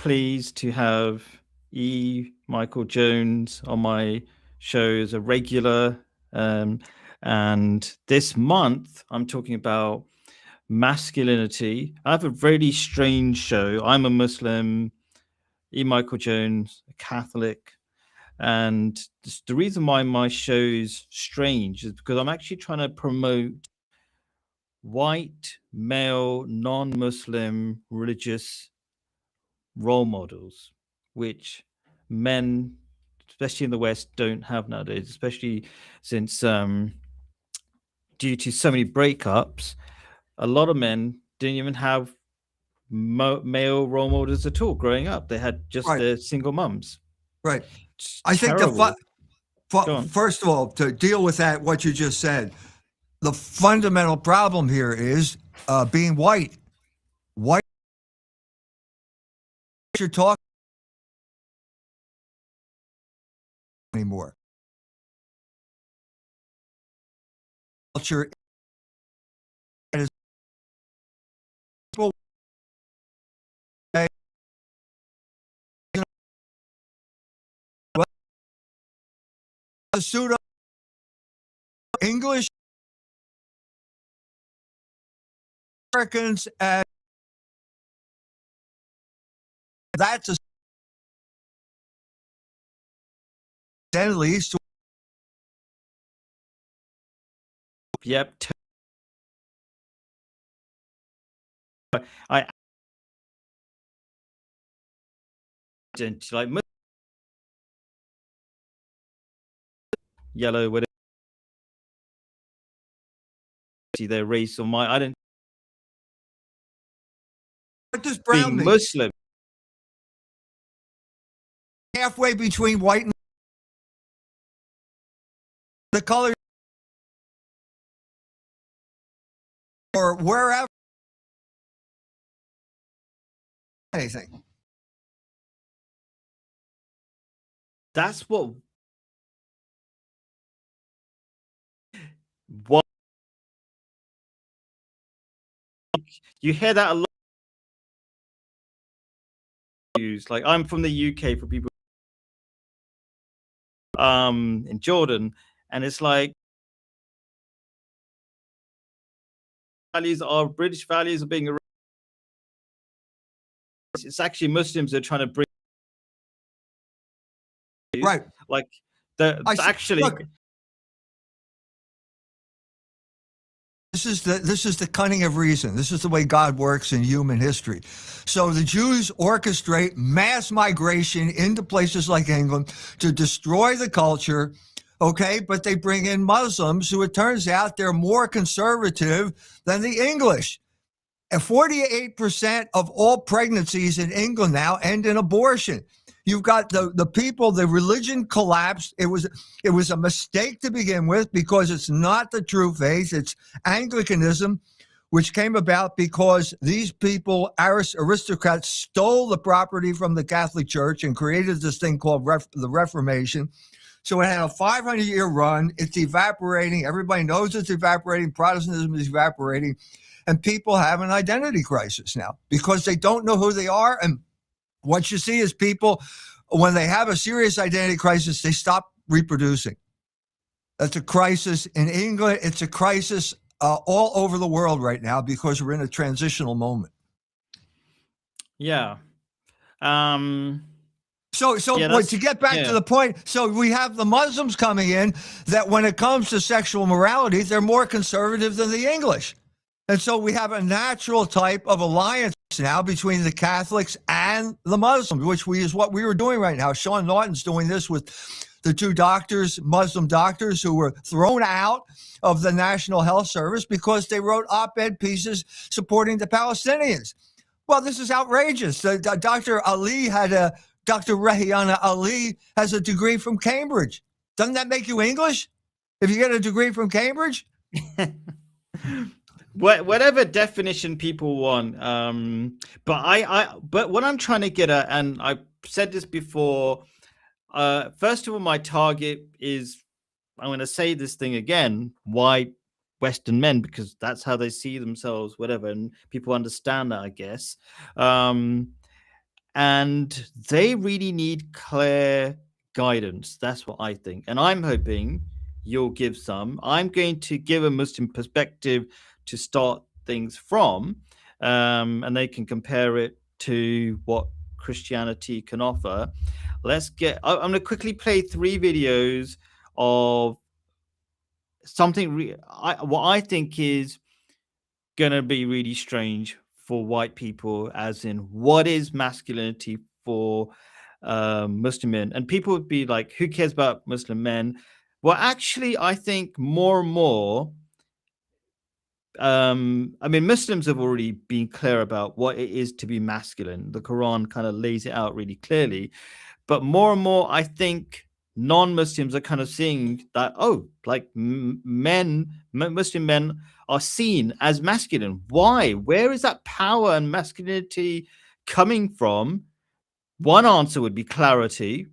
pleased to have Michael Jones on my show as a regular. And this month, I'm talking about masculinity. I have a really strange show. I'm a Muslim, Michael Jones, a Catholic. And the reason why my show's strange is because I'm actually trying to promote white, male, non-Muslim religious role models, which men, especially in the West, don't have nowadays, especially since due to so many breakups, a lot of men didn't even have male role models at all growing up. They had just their single mums. Right. It's I think terrible. first of all, to deal with that, what you just said, the fundamental problem here is being white. White, you're talking anymore. Culture is a pseudo English Americans, and that's a at least. Yep. I like yellow, whatever their race or my, I don't. What does brown mean? Muslim. Halfway between white and the color, or wherever. Anything. That's what you hear that a lot. Like, I'm from the UK, for people in Jordan, and it's like values are British values are being erased. It's actually Muslims that are trying to bring right, like actually. Look, this is the cunning of reason. This is the way God works in human history. So the Jews orchestrate mass migration into places like England to destroy the culture, okay? But they bring in Muslims who, it turns out, they're more conservative than the English. And 48% of all pregnancies in England now end in abortion. You've got the people, the religion collapsed. It was a mistake to begin with, because it's not the true faith. It's Anglicanism, which came about because these people, aristocrats, stole the property from the Catholic Church and created this thing called the Reformation. So it had a 500-year run. It's evaporating. Everybody knows it's evaporating. Protestantism is evaporating. And people have an identity crisis now because they don't know who they are. And what you see is people, when they have a serious identity crisis, they stop reproducing. That's a crisis in England. It's a crisis all over the world right now because we're in a transitional moment. Yeah. So to get back to the point, so we have the Muslims coming in that when it comes to sexual morality, they're more conservative than the English. And so we have a natural type of alliance now between the Catholics and the Muslims, which is what we were doing right now. Sean Norton's doing this with the two doctors, Muslim doctors, who were thrown out of the National Health Service because they wrote op-ed pieces supporting the Palestinians. Well, this is outrageous. Dr. Rehiana Ali has a degree from Cambridge. Doesn't that make you English if you get a degree from Cambridge? Whatever definition people want, but what I'm trying to get at, and I've said this before, first of all, my target is, I'm going to say this thing again, white Western men, because that's how they see themselves, whatever, and people understand that, I guess. and they really need clear guidance. That's what I think, and I'm hoping you'll give some. I'm going to give a Muslim perspective to start things from, and they can compare it to what Christianity can offer. I'm going to quickly play 3 videos of something what I think is going to be really strange for white people, as in what is masculinity for Muslim men. And people would be like, who cares about Muslim men? Well, actually, I think more and more, I mean, Muslims have already been clear about what it is to be masculine. The Quran kind of lays it out really clearly. But more and more, I think non-Muslims are kind of seeing that, oh, like Muslim men are seen as masculine. Why? Where is that power and masculinity coming from? One answer would be clarity.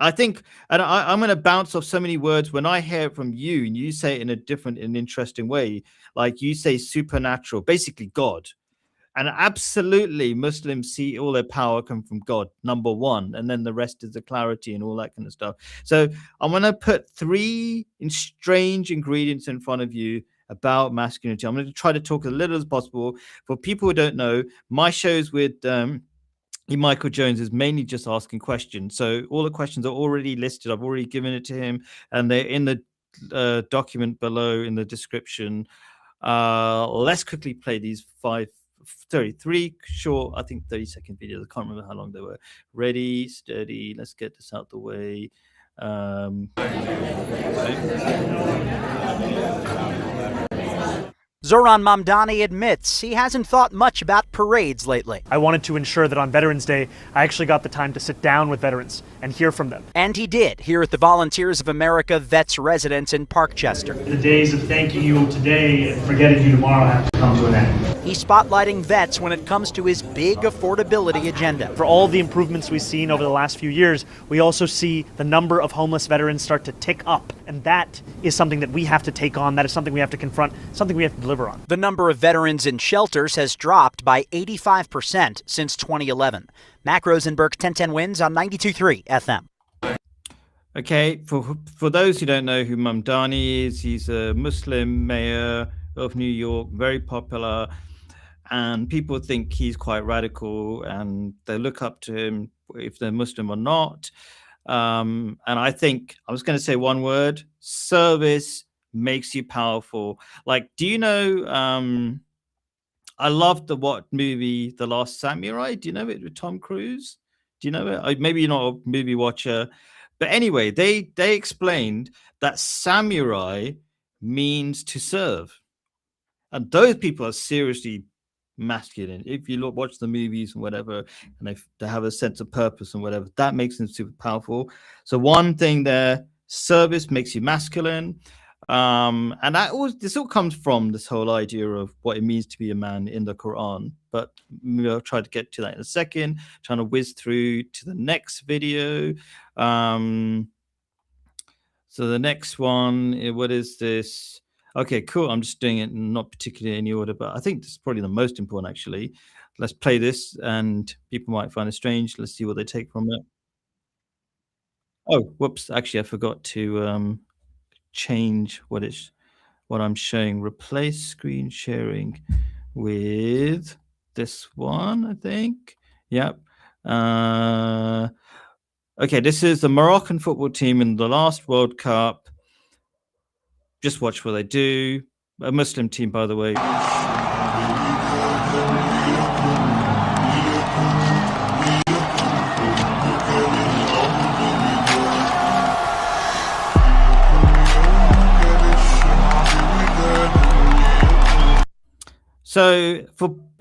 I think, and I'm going to bounce off so many words when I hear it from you, and you say it in a different and interesting way. Like you say supernatural, basically God. And absolutely, Muslims see all their power come from God, number one, and then the rest is the clarity and all that kind of stuff. So I'm going to put 3 strange ingredients in front of you about masculinity. I'm going to try to talk as little as possible. For people who don't know, my shows with Michael Jones is mainly just asking questions. So all the questions are already listed. I've already given it to him, and they're in the document below in the description. Let's quickly play these 3 short, I think 30-second videos. I can't remember how long they were. Ready, steady. Let's get this out the way. Zoran Mamdani admits he hasn't thought much about parades lately. I wanted to ensure that on Veterans Day, I actually got the time to sit down with veterans and hear from them. And he did, here at the Volunteers of America Vets Residence in Parkchester. The days of thanking you today and forgetting you tomorrow have to come to an end. He's spotlighting vets when it comes to his big affordability agenda. For all the improvements we've seen over the last few years, we also see the number of homeless veterans start to tick up. And that is something that we have to take on. That is something we have to confront, something we have to deliver on. The number of veterans in shelters has dropped by 85% since 2011. Mac Rosenberg, 1010 Wins on 92.3 FM. Okay, for those who don't know who Mamdani is, he's a Muslim mayor of New York, very popular, and people think he's quite radical, and they look up to him if they're Muslim or not. And I think I was going to say one word: service makes you powerful. Like, do you know? I loved the movie, The Last Samurai. Do you know it with Tom Cruise? Do you know it? Maybe you're not a movie watcher, but anyway, they explained that samurai means to serve, and those people are seriously masculine. If you watch the movies and whatever, and they have a sense of purpose and whatever, that makes them super powerful. So one thing there, service makes you masculine. And this all comes from this whole idea of what it means to be a man in the Quran. But maybe I'll try to get to that in a second. Trying to whiz through to the next video. So the next one, what is this? Okay, cool. I'm just doing it not particularly in any order, but I think this is probably the most important, actually. Let's play this, and people might find it strange. Let's see what they take from it. Oh, whoops. Actually, I forgot to change what I'm showing. Replace screen sharing with this one, I think. Yep. Okay, this is the Moroccan football team in the last World Cup. Just watch what they do. A Muslim team, by the way. So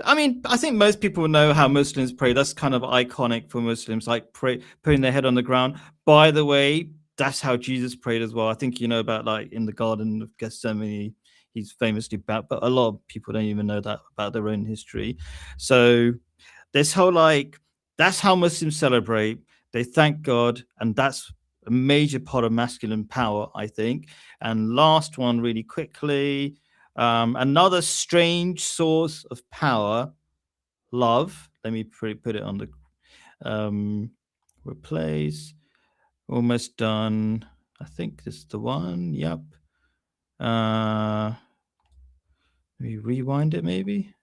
I think most people know how Muslims pray. That's kind of iconic for Muslims, like putting their head on the ground. By the way, that's how Jesus prayed as well. I think you know about, like, in the Garden of Gethsemane, he's famously about, but a lot of people don't even know that about their own history. So this whole, like, that's how Muslims celebrate. They thank God, and that's a major part of masculine power, I think. And last one, really quickly, another strange source of power, love. Let me put it on the Replace. Almost done. I think this is the one. Yep. We rewind it maybe.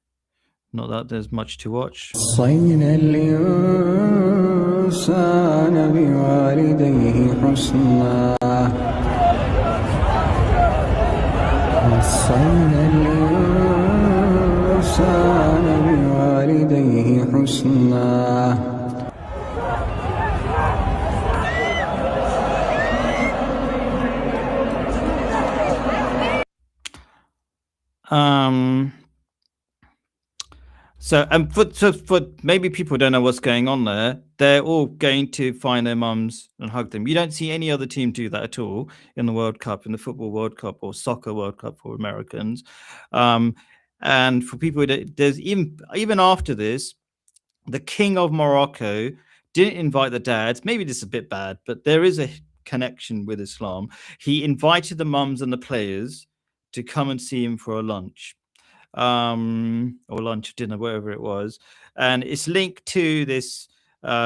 Not that there's much to watch. وصينا الإنسان بوالديه حسنا وصينا الإنسان بوالديه حسنا So for maybe people don't know what's going on there, they're all going to find their mums and hug them. You don't see any other team do that at all in the World Cup, in the Football World Cup or Soccer World Cup for Americans. And for people, there's even after this, the King of Morocco didn't invite the dads. Maybe this is a bit bad, but there is a connection with Islam. He invited the mums and the players to come and see him for a lunch. Or lunch or dinner, whatever it was. And it's linked to this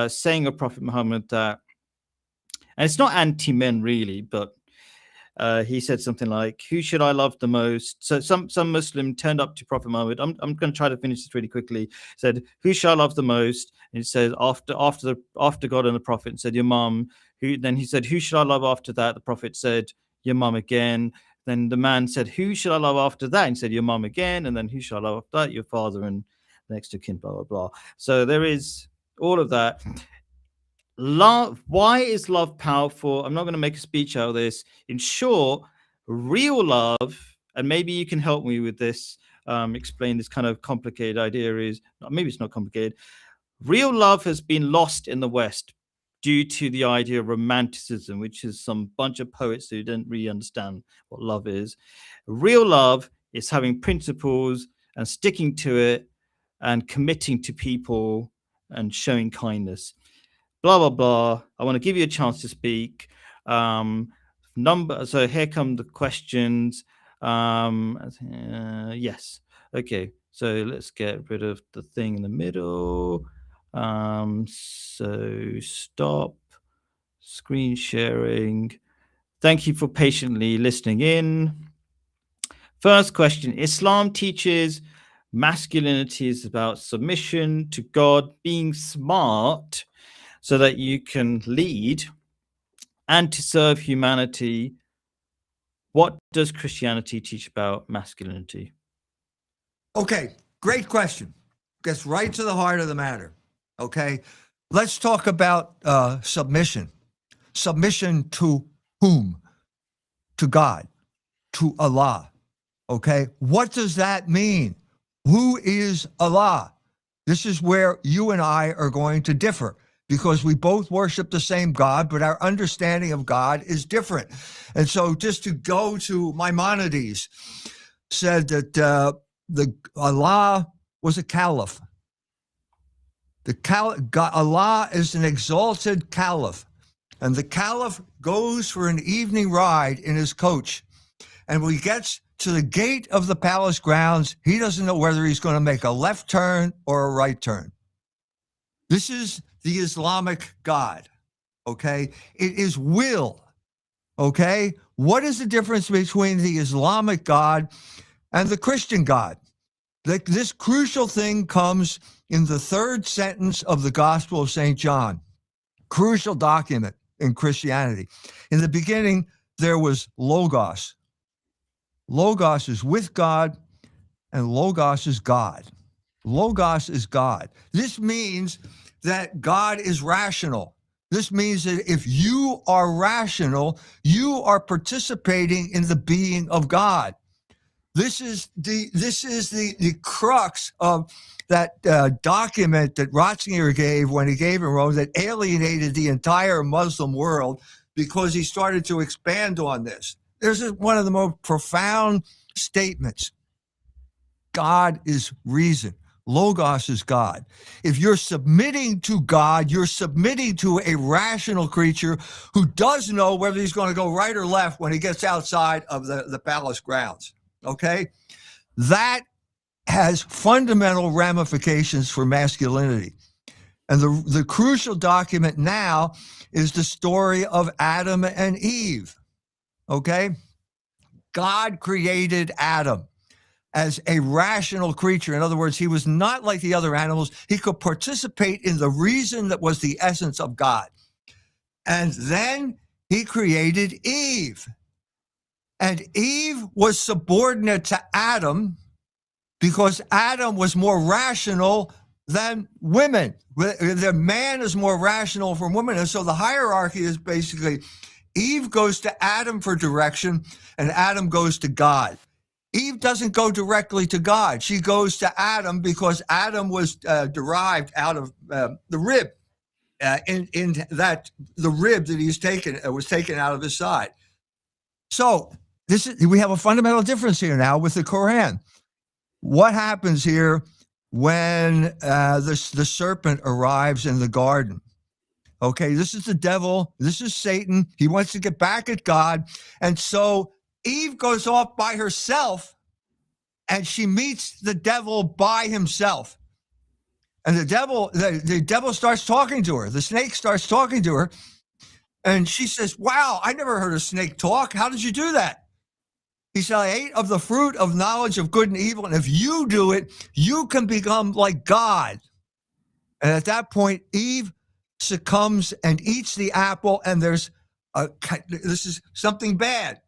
saying of Prophet Muhammad that, and it's not anti-men really, but he said something like, who should I love the most? So some Muslim turned up to Prophet Muhammad. I'm going to try to finish this really quickly. Said, who shall I love the most? And he said, after God and the Prophet, and said, your mum. Then he said, who should I love after that? The Prophet said, your mum again. Then the man said, who should I love after that? And said, your mum again. And then who shall I love after that? Your father and next of kin, blah, blah, blah. So there is all of that. Love. Why is love powerful? I'm not going to make a speech out of this. In short, real love, and maybe you can help me with this, explain this kind of complicated idea is, maybe it's not complicated. Real love has been lost in the West due to the idea of romanticism, which is some bunch of poets who don't really understand what love is. Real love is having principles and sticking to it and committing to people and showing kindness. Blah, blah, blah. I want to give you a chance to speak. So here come the questions. Yes. Okay. So let's get rid of the thing in the middle. So stop screen sharing. Thank you for patiently listening in. First question: Islam teaches masculinity is about submission to God, being smart so that you can lead and to serve humanity. What does Christianity teach about masculinity? Okay, great question. Gets right to the heart of the matter. Okay, let's talk about submission. Submission to whom? To God, to Allah. Okay, what does that mean? Who is Allah? This is where you and I are going to differ because we both worship the same God, but our understanding of God is different. And so just to go to Maimonides, said that Allah was a caliph. Allah is an exalted caliph, and the caliph goes for an evening ride in his coach. And when he gets to the gate of the palace grounds, he doesn't know whether he's going to make a left turn or a right turn. This is the Islamic God, okay? It is will, okay? What is the difference between the Islamic God and the Christian God? This crucial thing comes in the third sentence of the Gospel of St. John, crucial document in Christianity. In the beginning, there was Logos. Logos is with God, and Logos is God. Logos is God. This means that God is rational. This means that if you are rational, you are participating in the being of God. This is the crux of that document that Ratzinger gave when he gave in Rome that alienated the entire Muslim world because he started to expand on this. This is one of the most profound statements. God is reason. Logos is God. If you're submitting to God, you're submitting to a rational creature who does know whether he's going to go right or left when he gets outside of the palace grounds. Okay? That has fundamental ramifications for masculinity. And the crucial document now is the story of Adam and Eve. Okay? God created Adam as a rational creature. In other words, he was not like the other animals. He could participate in the reason that was the essence of God. And then he created Eve. And Eve was subordinate to Adam because Adam was more rational than women. The man is more rational from women. And so the hierarchy is basically Eve goes to Adam for direction and Adam goes to God. Eve doesn't go directly to God. She goes to Adam because Adam was derived out of the rib. In that the rib that he's taken was taken out of his side. So we have a fundamental difference here now with the Quran. What happens here when the serpent arrives in the garden? Okay, this is the devil. This is Satan. He wants to get back at God. And so Eve goes off by herself and she meets the devil by himself. And the devil starts talking to her. The snake starts talking to her. And she says, wow, I never heard a snake talk. How did you do that? He said, I ate of the fruit of knowledge of good and evil. And if you do it, you can become like God. And at that point, Eve succumbs and eats the apple. And this is something bad.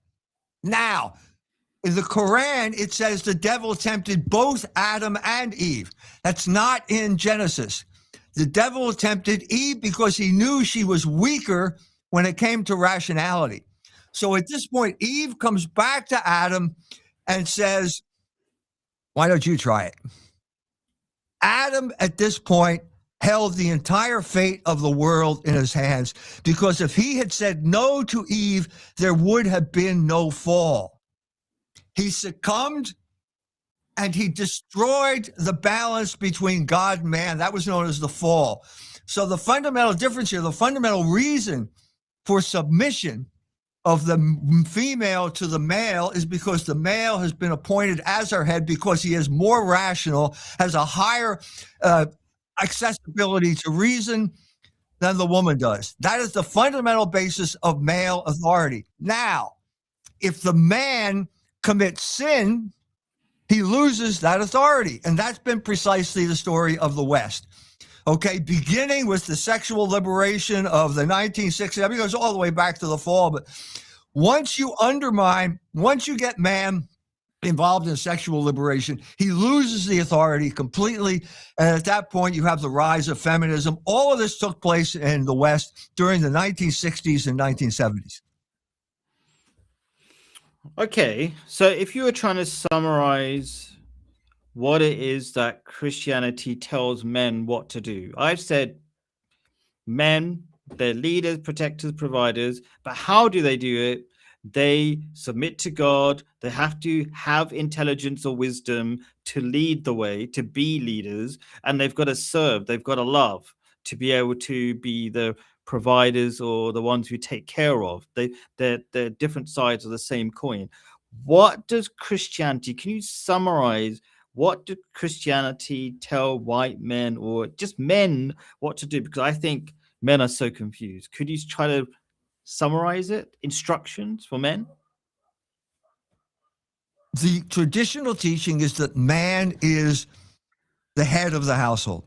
Now, in the Quran, it says the devil tempted both Adam and Eve. That's not in Genesis. The devil tempted Eve because he knew she was weaker when it came to rationality. So at this point, Eve comes back to Adam and says, why don't you try it? Adam, at this point, held the entire fate of the world in his hands, because if he had said no to Eve, there would have been no fall. He succumbed and he destroyed the balance between God and man. That was known as the fall. So the fundamental difference here, the fundamental reason for submission of the female to the male is because the male has been appointed as our head because he is more rational, has a higher accessibility to reason than the woman does. That is the fundamental basis of male authority. Now, if the man commits sin, he loses that authority. And that's been precisely the story of the West. Okay, beginning with the sexual liberation of the 1960s, I mean, it goes all the way back to the fall. But once you get man involved in sexual liberation, he loses the authority completely. And at that point, you have the rise of feminism. All of this took place in the West during the 1960s and 1970s. Okay, so if you were trying to summarize what it is that Christianity tells men what to do, I've said men, they're leaders, protectors, providers, but how do they do it? They submit to God. They have to have intelligence or wisdom to lead the way, to be leaders, and they've got to serve, they've got to love, to be able to be the providers or the ones who take care of. They're different sides of the same coin. What does Christianity, can you summarize, what did Christianity tell white men or just men what to do? Because I think men are so confused. Could you try to summarize it? Instructions for men? The traditional teaching is that man is the head of the household.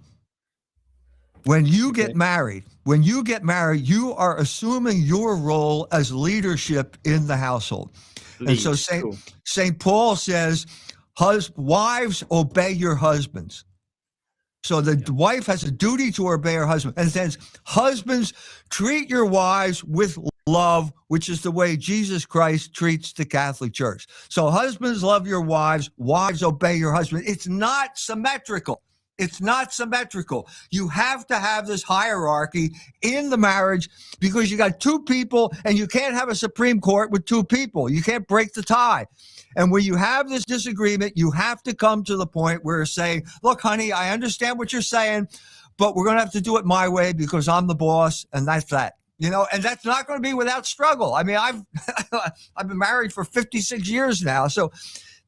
When you get married, you are assuming your role as leadership in the household. And so St. Paul says, wives, obey your husbands. So the wife has a duty to obey her husband. And it says, husbands, treat your wives with love, which is the way Jesus Christ treats the Catholic Church. So husbands, love your wives, wives, obey your husband. It's not symmetrical. It's not symmetrical. You have to have this hierarchy in the marriage because you got two people and you can't have a Supreme Court with two people. You can't break the tie. And when you have this disagreement, you have to come to the point where you're saying, look, honey, I understand what you're saying, but we're going to have to do it my way because I'm the boss, and that's that. You know, and that's not going to be without struggle. I mean, I've been married for 56 years now, so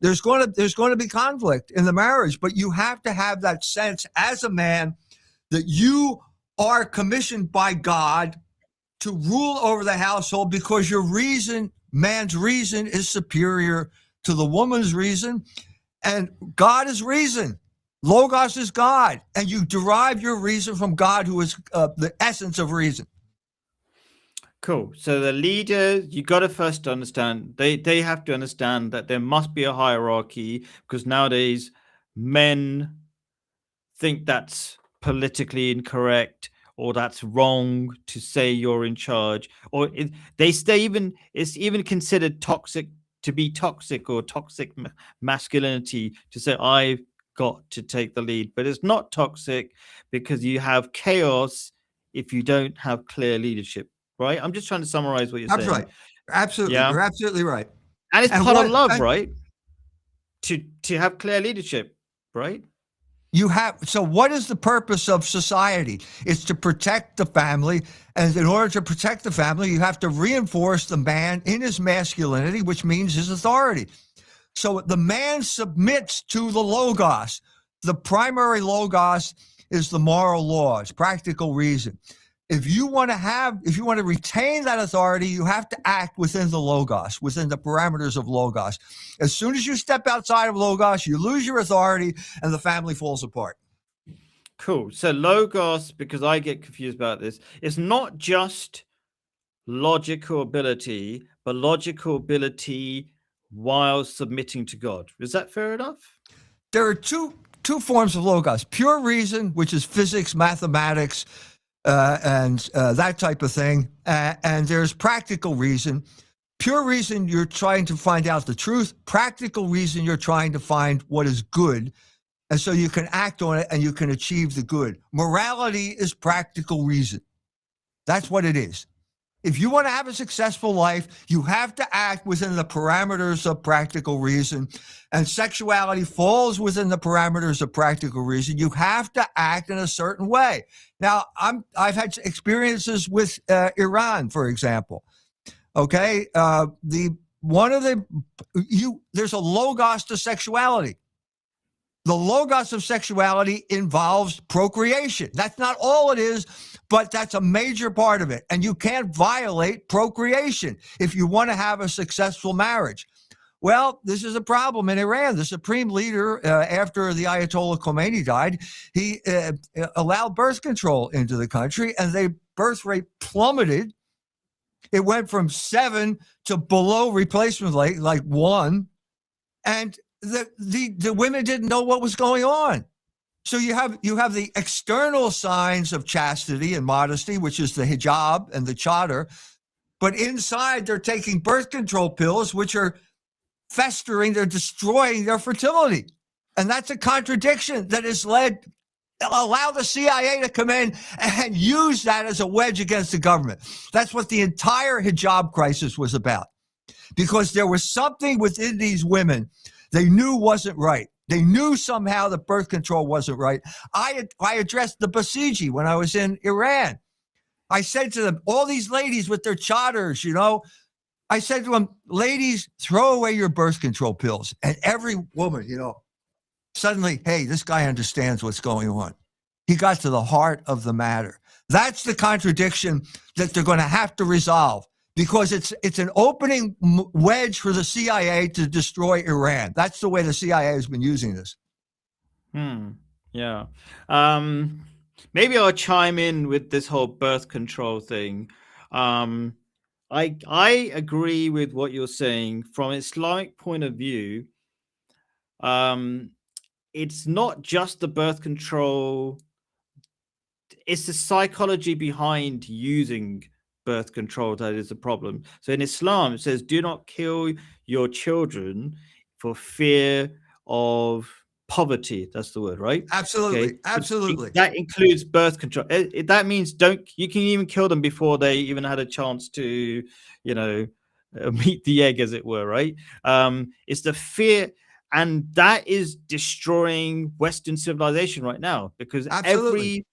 there's going to be conflict in the marriage, but you have to have that sense as a man that you are commissioned by God to rule over the household because your reason, man's reason, is superior to the woman's reason. And God is reason. Logos is God. And you derive your reason from God, who is the essence of reason. Cool. So the leader, you got to first understand, they have to understand that there must be a hierarchy, because nowadays men think that's politically incorrect, or that's wrong to say you're in charge, or it's even considered toxic to be toxic, or toxic masculinity to say I've got to take the lead. But it's not toxic, because you have chaos if you don't have clear leadership. Right? I'm just trying to summarize what you're That's saying. right. Absolutely. Yeah. You're absolutely right. And it's And part what- of love, and- right? To have clear leadership, right? You have, so what is the purpose of society? It's to protect the family. And in order to protect the family, you have to reinforce the man in his masculinity, which means his authority. So the man submits to the logos. The primary logos is the moral laws, practical reason. If you want to retain that authority, you have to act within the logos, within the parameters of logos. As soon as you step outside of logos, you lose your authority and the family falls apart. Cool. So logos, because I get confused about this, it's not just logical ability, but logical ability while submitting to God. Is that fair enough? There are two forms of logos: pure reason, which is physics, mathematics, and that type of thing. And there's practical reason. Pure reason, you're trying to find out the truth. Practical reason, you're trying to find what is good. And so you can act on it and you can achieve the good. Morality is practical reason. That's what it is. If you want to have a successful life, you have to act within the parameters of practical reason. And sexuality falls within the parameters of practical reason. You have to act in a certain way. Now, I've had experiences with Iran, for example. Okay, there's a logos to sexuality. The logos of sexuality involves procreation. That's not all it is, but that's a major part of it. And you can't violate procreation if you want to have a successful marriage. Well, this is a problem in Iran. The supreme leader, after the Ayatollah Khomeini died, he allowed birth control into the country, and the birth rate plummeted. It went from 7 to below replacement rate, like 1. And the women didn't know what was going on. So you have the external signs of chastity and modesty, which is the hijab and the chadar, but inside they're taking birth control pills, which are festering, they're destroying their fertility. And that's a contradiction that has allow the CIA to come in and use that as a wedge against the government. That's what the entire hijab crisis was about, because there was something within these women they knew wasn't right. They knew somehow that birth control wasn't right. I addressed the Basiji when I was in Iran. I said to them, all these ladies with their chadars, I said to them, ladies, throw away your birth control pills. And every woman, suddenly, hey, this guy understands what's going on. He got to the heart of the matter. That's the contradiction that they're going to have to resolve, because it's an opening wedge for the CIA to destroy Iran. That's the way the CIA has been using this. Yeah. Maybe I'll chime in with this whole birth control thing. I agree with what you're saying from an Islamic point of view. It's not just the birth control, it's the psychology behind using birth control that is the problem. So in Islam, it says, do not kill your children for fear of poverty. That's the word, right? Absolutely. Okay. Absolutely. That includes birth control. That means you can even kill them before they even had a chance to, meet the egg, as it were, right? It's the fear. And that is destroying Western civilization right now, because every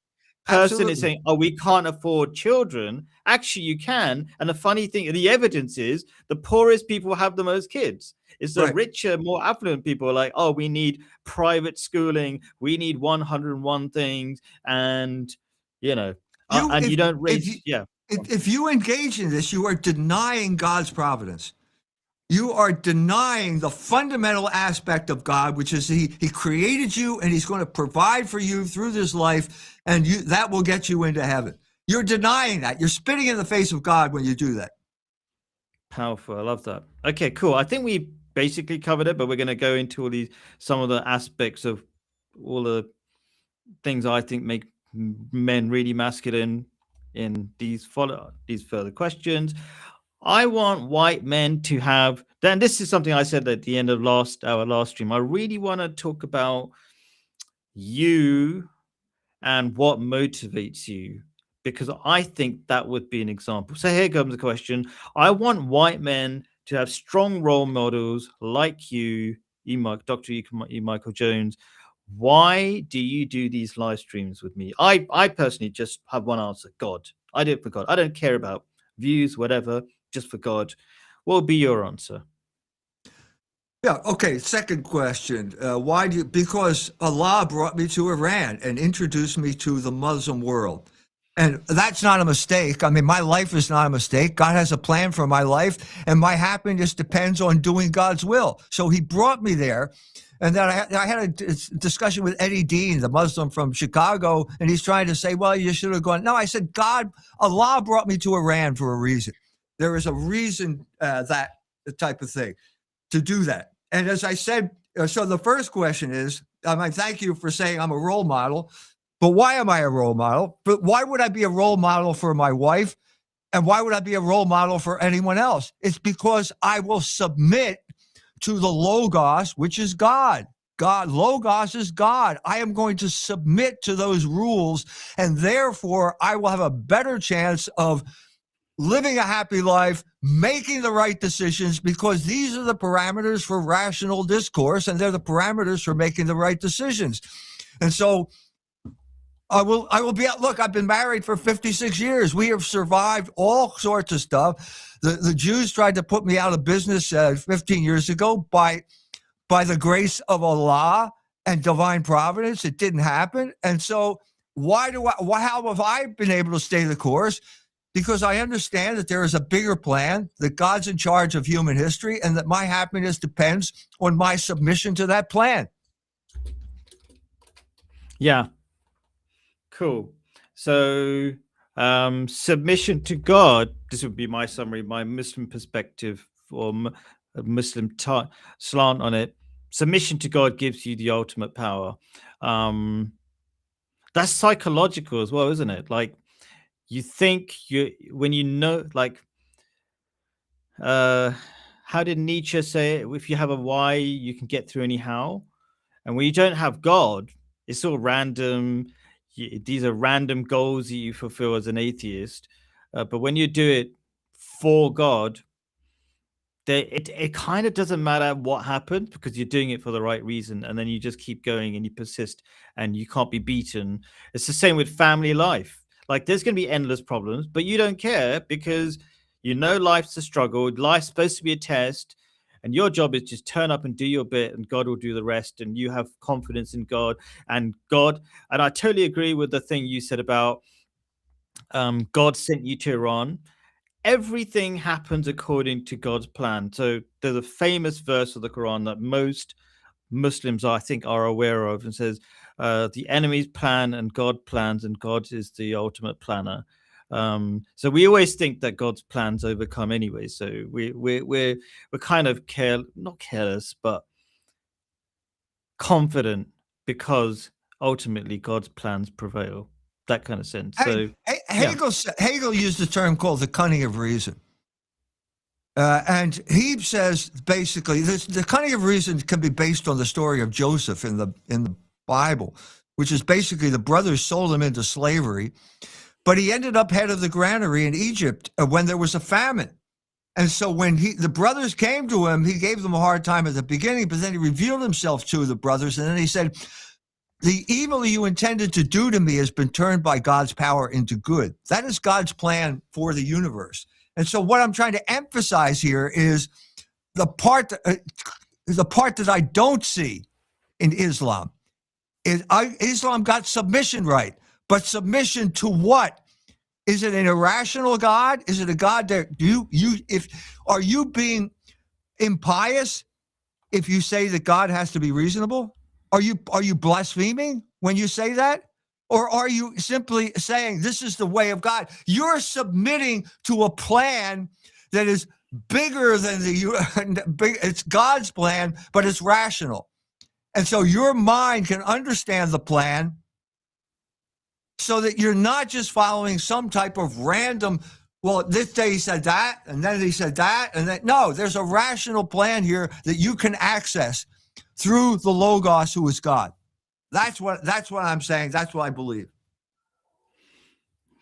person is saying, oh, we can't afford children. Actually, you can. And the funny thing, the evidence is the poorest people have the most kids. It's the richer, more affluent people are like, oh, we need private schooling. We need 101 things. And, and you don't raise. If you engage in this, you are denying God's providence. You are denying the fundamental aspect of God, which is he created you and he's going to provide for you through this life, and that will get you into heaven. You're denying that. You're spitting in the face of God when you do that. Powerful. I love that. Okay, cool. I think we basically covered it, but we're going to go into some of the aspects of all the things I think make men really masculine in these further questions. I want white men to have, then this is something I said at the end of our last stream. I really want to talk about you and what motivates you, because I think that would be an example. So here comes the question. I want white men to have strong role models like you, Dr. E. Michael Jones. Why do you do these live streams with me? I personally just have one answer: God. I do it for God. I don't care about views, whatever, just for God. What will be your answer? Yeah. Okay. Second question. Why do you? Because Allah brought me to Iran and introduced me to the Muslim world. And that's not a mistake. I mean, my life is not a mistake. God has a plan for my life, and my happiness depends on doing God's will. So he brought me there. And then I had a discussion with Eddie Dean, the Muslim from Chicago, and he's trying to say, well, you should have gone. No, I said, Allah brought me to Iran for a reason. There is a reason, that type of thing, to do that. And as I said, so the first question is, I thank you for saying I'm a role model, but why am I a role model? But why would I be a role model for my wife? And why would I be a role model for anyone else? It's because I will submit to the Logos, which is God. Logos is God. I am going to submit to those rules, and therefore I will have a better chance of living a happy life, making the right decisions, because these are the parameters for rational discourse, and they're the parameters for making the right decisions. And so I will be out. Look, I've been married for 56 years. We have survived all sorts of stuff. The Jews tried to put me out of business 15 years ago by the grace of Allah and divine providence. It didn't happen. And so how have I been able to stay the course? Because I understand that there is a bigger plan, that God's in charge of human history, and that my happiness depends on my submission to that plan. Yeah. Cool. So submission to God, this would be my summary, my Muslim perspective, or a Muslim slant on it. Submission to God gives you the ultimate power. That's psychological as well, isn't it? Like, you think when you know, like, how did Nietzsche say it? If you have a why, you can get through any how. And when you don't have God, it's all random. These are random goals that you fulfill as an atheist. But when you do it for God, it kind of doesn't matter what happens, because you're doing it for the right reason. And then you just keep going and you persist and you can't be beaten. It's the same with family life. Like, there's going to be endless problems, but you don't care, because you know life's a struggle. Life's supposed to be a test. And your job is just turn up and do your bit, and God will do the rest. And you have confidence in God. And I totally agree with the thing you said about God sent you to Iran. Everything happens according to God's plan. So there's a famous verse of the Quran that most Muslims, I think, are aware of, and says, the enemy's plan and God plans, and God is the ultimate planner. So we always think that God's plans overcome anyway. So we're kind of not careless, but confident, because ultimately God's plans prevail. That kind of sense. So Hegel used a term called the cunning of reason. And he says basically the cunning of reason can be based on the story of Joseph in the Bible, which is basically the brothers sold him into slavery. But he ended up head of the granary in Egypt when there was a famine. And so when the brothers came to him, he gave them a hard time at the beginning, but then he revealed himself to the brothers. And then he said, the evil you intended to do to me has been turned by God's power into good. That is God's plan for the universe. And so what I'm trying to emphasize here is the part that I don't see in Islam. Islam got submission right. But submission to what? Is it an irrational God? Is it a God that are you being impious if you say that God has to be reasonable? Are you blaspheming when you say that? Or are you simply saying this is the way of God? You're submitting to a plan that is bigger than it's God's plan, but it's rational. And so your mind can understand the plan so that you're not just following some type of random, well, this day he said that, and then he said that, and then, no, there's a rational plan here that you can access through the Logos, who is God. That's what I'm saying. That's what I believe.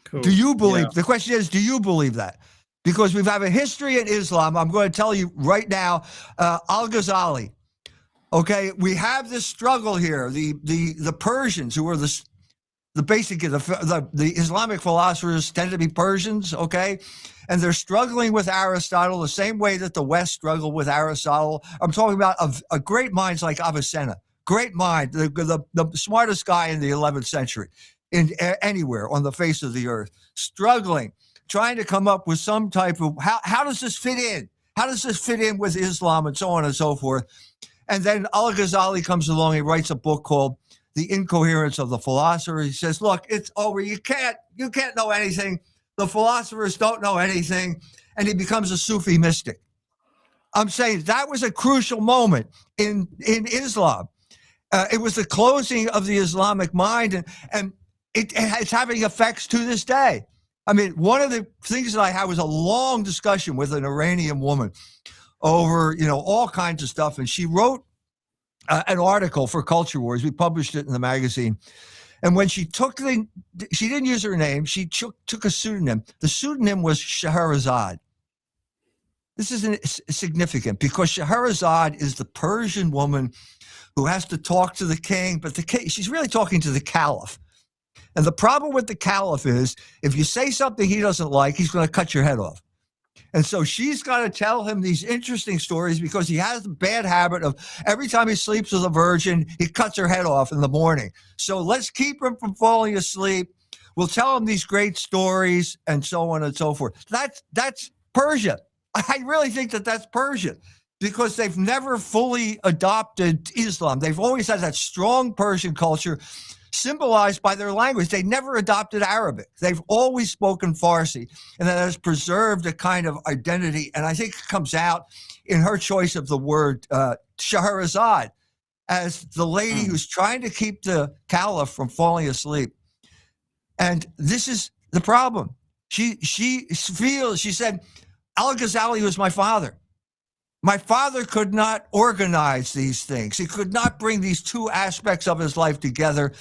Cool. Do you believe? Yeah. The question is, do you believe that? Because we have a history in Islam. I'm going to tell you right now, Al-Ghazali. Okay, we have this struggle here. The Persians, who are the Islamic philosophers, tend to be Persians. Okay, and they're struggling with Aristotle the same way that the West struggled with Aristotle. I'm talking about a great minds like Avicenna, great mind, the smartest guy in the 11th century, anywhere on the face of the earth, struggling, trying to come up with some type of how does this fit in? How does this fit in with Islam and so on and so forth? And then Al-Ghazali comes along. He writes a book called The Incoherence of the Philosopher. He says, look, it's over. You can't know anything. The philosophers don't know anything. And he becomes a Sufi mystic. I'm saying that was a crucial moment in Islam. It was the closing of the Islamic mind, and it's having effects to this day. I mean, one of the things that I had was a long discussion with an Iranian woman over, all kinds of stuff. And she wrote an article for Culture Wars. We published it in the magazine. And when she she didn't use her name. She took a pseudonym. The pseudonym was Scheherazade. This is significant because Scheherazade is the Persian woman who has to talk to the king, but she's really talking to the caliph. And the problem with the caliph is if you say something he doesn't like, he's going to cut your head off. And so she's got to tell him these interesting stories because he has the bad habit of every time he sleeps with a virgin, he cuts her head off in the morning. So let's keep him from falling asleep. We'll tell him these great stories and so on and so forth. That's Persia. I really think that's Persia because they've never fully adopted Islam. They've always had that strong Persian culture symbolized by their language. They never adopted Arabic. They've always spoken Farsi, and that has preserved a kind of identity. And I think it comes out in her choice of the word Scheherazade as the lady who's trying to keep the caliph from falling asleep. And this is the problem. She said, Al-Ghazali was my father. My father could not organize these things. He could not bring these two aspects of his life together.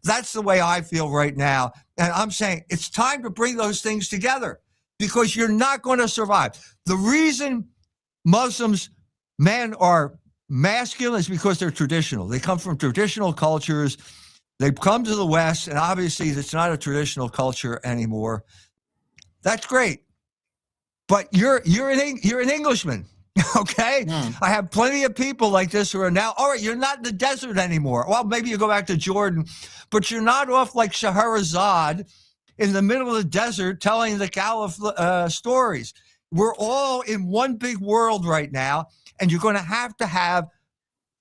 That's the way I feel right now. And I'm saying it's time to bring those things together because you're not going to survive. The reason men are masculine is because they're traditional. They come from traditional cultures. They've come to the West, and obviously it's not a traditional culture anymore. That's great. But you're an Englishman. Okay. I have plenty of people like this who are now, all right, you're not in the desert anymore. Well, maybe you go back to Jordan, but you're not off like Scheherazade in the middle of the desert telling the caliph stories. We're all in one big world right now, and you're going to have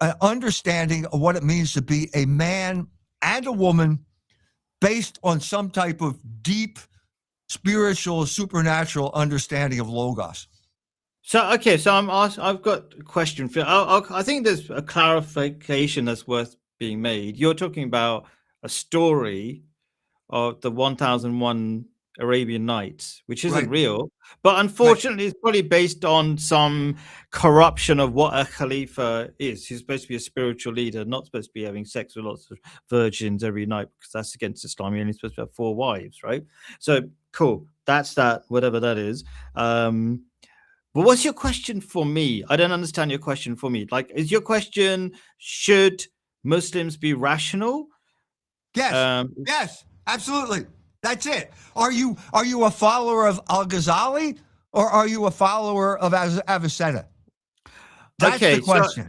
an understanding of what it means to be a man and a woman based on some type of deep spiritual, supernatural understanding of Logos. So I've got a question for you. I think there's a clarification that's worth being made. You're talking about a story of the 1001 Arabian Nights, which isn't real, but unfortunately it's probably based on some corruption of what a Khalifa is. He's supposed to be a spiritual leader, not supposed to be having sex with lots of virgins every night because that's against Islam. You're only supposed to have 4 wives, right? So cool. That's that, whatever that is. But what's your question for me? I don't understand your question for me. Like, is your question, should Muslims be rational? Yes. Yes, absolutely. That's it. Are you a follower of Al-Ghazali or are you a follower of Avicenna? That's the question.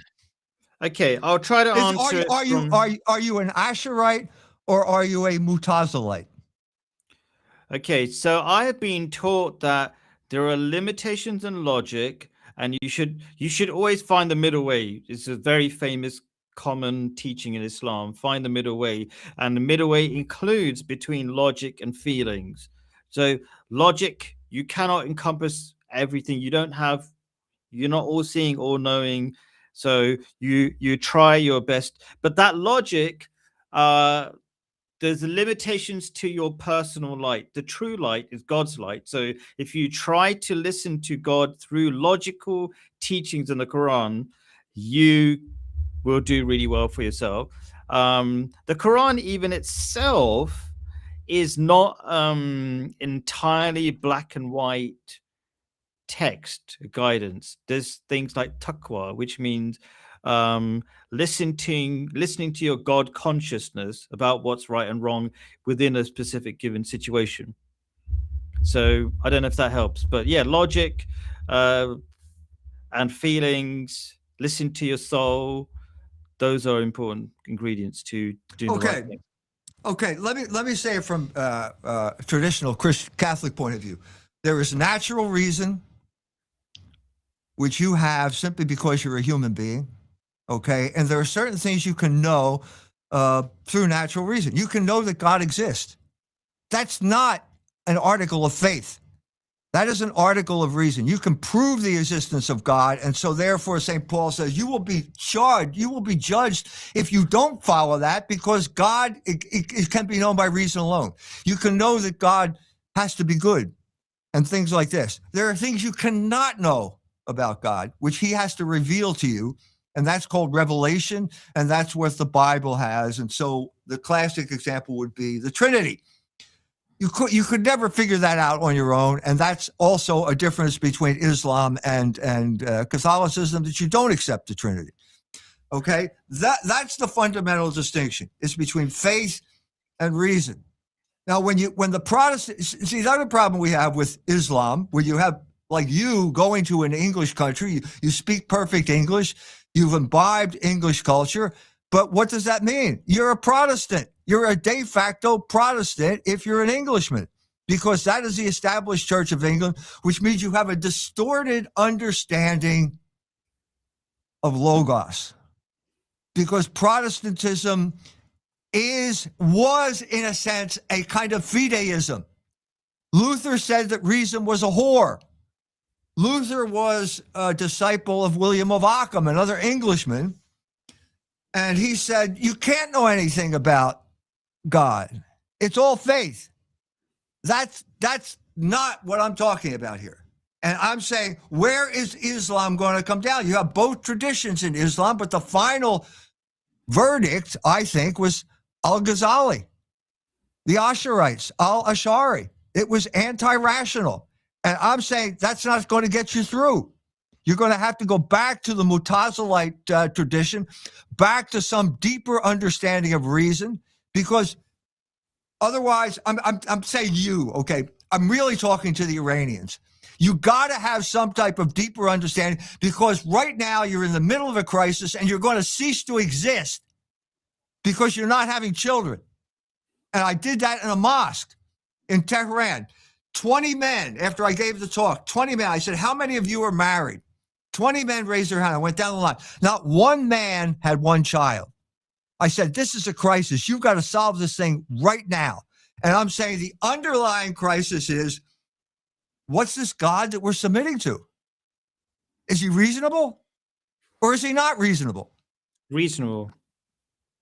I'll try to answer. Are you an Asherite or are you a Mutazilite? Okay, so I have been taught that there are limitations in logic, and you should always find the middle way. It's a very famous common teaching in Islam. Find the middle way, and the middle way includes between logic and feelings. So logic, you cannot encompass everything. You're not all seeing, all knowing. So you try your best, but that logic, there's limitations to your personal light. The true light is God's light. So if you try to listen to God through logical teachings in the Quran, you will do really well for yourself. The Quran even itself is not entirely black and white text guidance. There's things like taqwa, which means listening to your God consciousness about what's right and wrong within a specific given situation. So I don't know if that helps, but yeah, logic and feelings, listen to your soul. Those are important ingredients to doing the right thing. Okay, let me say it from traditional Christian Catholic point of view. There is natural reason, which you have simply because you're a human being, okay? And there are certain things you can know through natural reason. You can know that God exists. That's not an article of faith. That is an article of reason. You can prove the existence of God, and so therefore St. Paul says you will be charged, you will be judged if you don't follow that, because God, it can be known by reason alone. You can know that God has to be good and things like this. There are things you cannot know about God, which he has to reveal to you, and that's called revelation, and that's what the Bible has. And so the classic example would be the Trinity. You could never figure that out on your own, and that's also a difference between Islam and Catholicism, that you don't accept the Trinity. Okay, that's the fundamental distinction. It's between faith and reason. Now, when the Protestants see, the other problem we have with Islam, where you have like you going to an English country, you speak perfect English, you've imbibed English culture, but what does that mean? You're a Protestant. You're a de facto Protestant if you're an Englishman, because that is the established Church of England, which means you have a distorted understanding of Logos, because Protestantism was in a sense a kind of fideism. Luther said that reason was a whore. Luther was a disciple of William of Ockham, another Englishman, and he said, you can't know anything about God. It's all faith. That's not what I'm talking about here. And I'm saying, where is Islam going to come down? You have both traditions in Islam, but the final verdict, I think, was Al-Ghazali, the Ash'arites, Al-Ash'ari. It was anti-rational. And I'm saying that's not going to get you through. You're going to have to go back to the Mutazilite tradition, back to some deeper understanding of reason, because otherwise, I'm saying you, okay? I'm really talking to the Iranians. You got to have some type of deeper understanding, because right now you're in the middle of a crisis and you're going to cease to exist because you're not having children. And I did that in a mosque in Tehran. 20 men, after I gave the talk, 20 men, I said, how many of you are married? 20 men raised their hand. I went down the line. Not one man had one child. I said, this is a crisis. You've got to solve this thing right now. And I'm saying the underlying crisis is, what's this God that we're submitting to? Is he reasonable or is he not reasonable? Reasonable.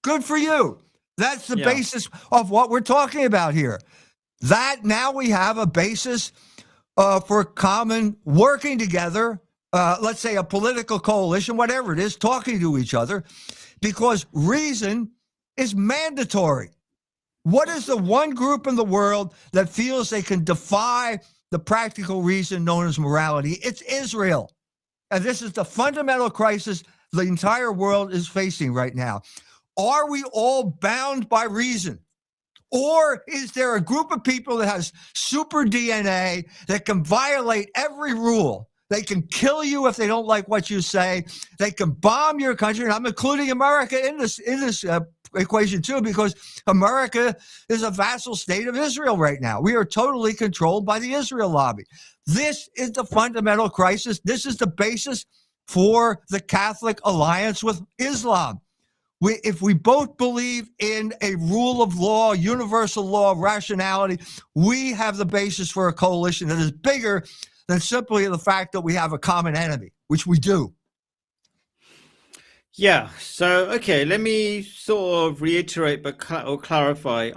Good for you. That's the basis of what we're talking about here. That now we have a basis for common working together, let's say a political coalition, whatever it is, talking to each other, because reason is mandatory. What is the one group in the world that feels they can defy the practical reason known as morality? It's Israel. And this is the fundamental crisis the entire world is facing right now. Are we all bound by reason? Or is there a group of people that has super DNA that can violate every rule? They can kill you if they don't like what you say. They can bomb your country, and I'm including America in this equation too, because America is a vassal state of Israel right now. We are totally controlled by the Israel lobby. This is the fundamental crisis. This is the basis for the Catholic alliance with Islam. If we both believe in a rule of law, universal law, rationality, we have the basis for a coalition that is bigger than simply the fact that we have a common enemy, which we do. Yeah. So, okay, let me sort of reiterate or clarify.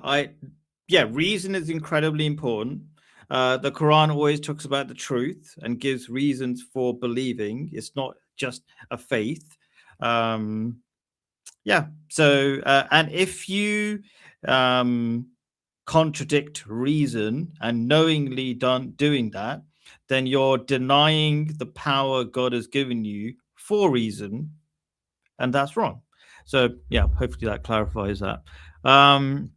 Reason is incredibly important. The Quran always talks about the truth and gives reasons for believing. It's not just a faith. So, and if you contradict reason and knowingly doing that, then you're denying the power God has given you for reason, and that's wrong. So, yeah, hopefully that clarifies that. And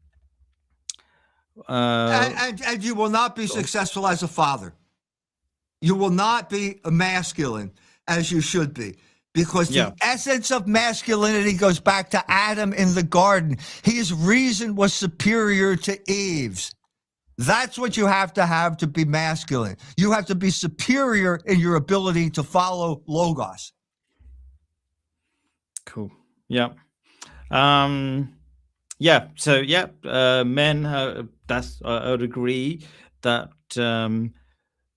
you will not be successful as a father. You will not be masculine as you should be. Because the essence of masculinity goes back to Adam in the garden. His reason was superior to Eve's. That's what you have to be masculine. You have to be superior in your ability to follow Logos. Cool. Yeah. Men, I would agree that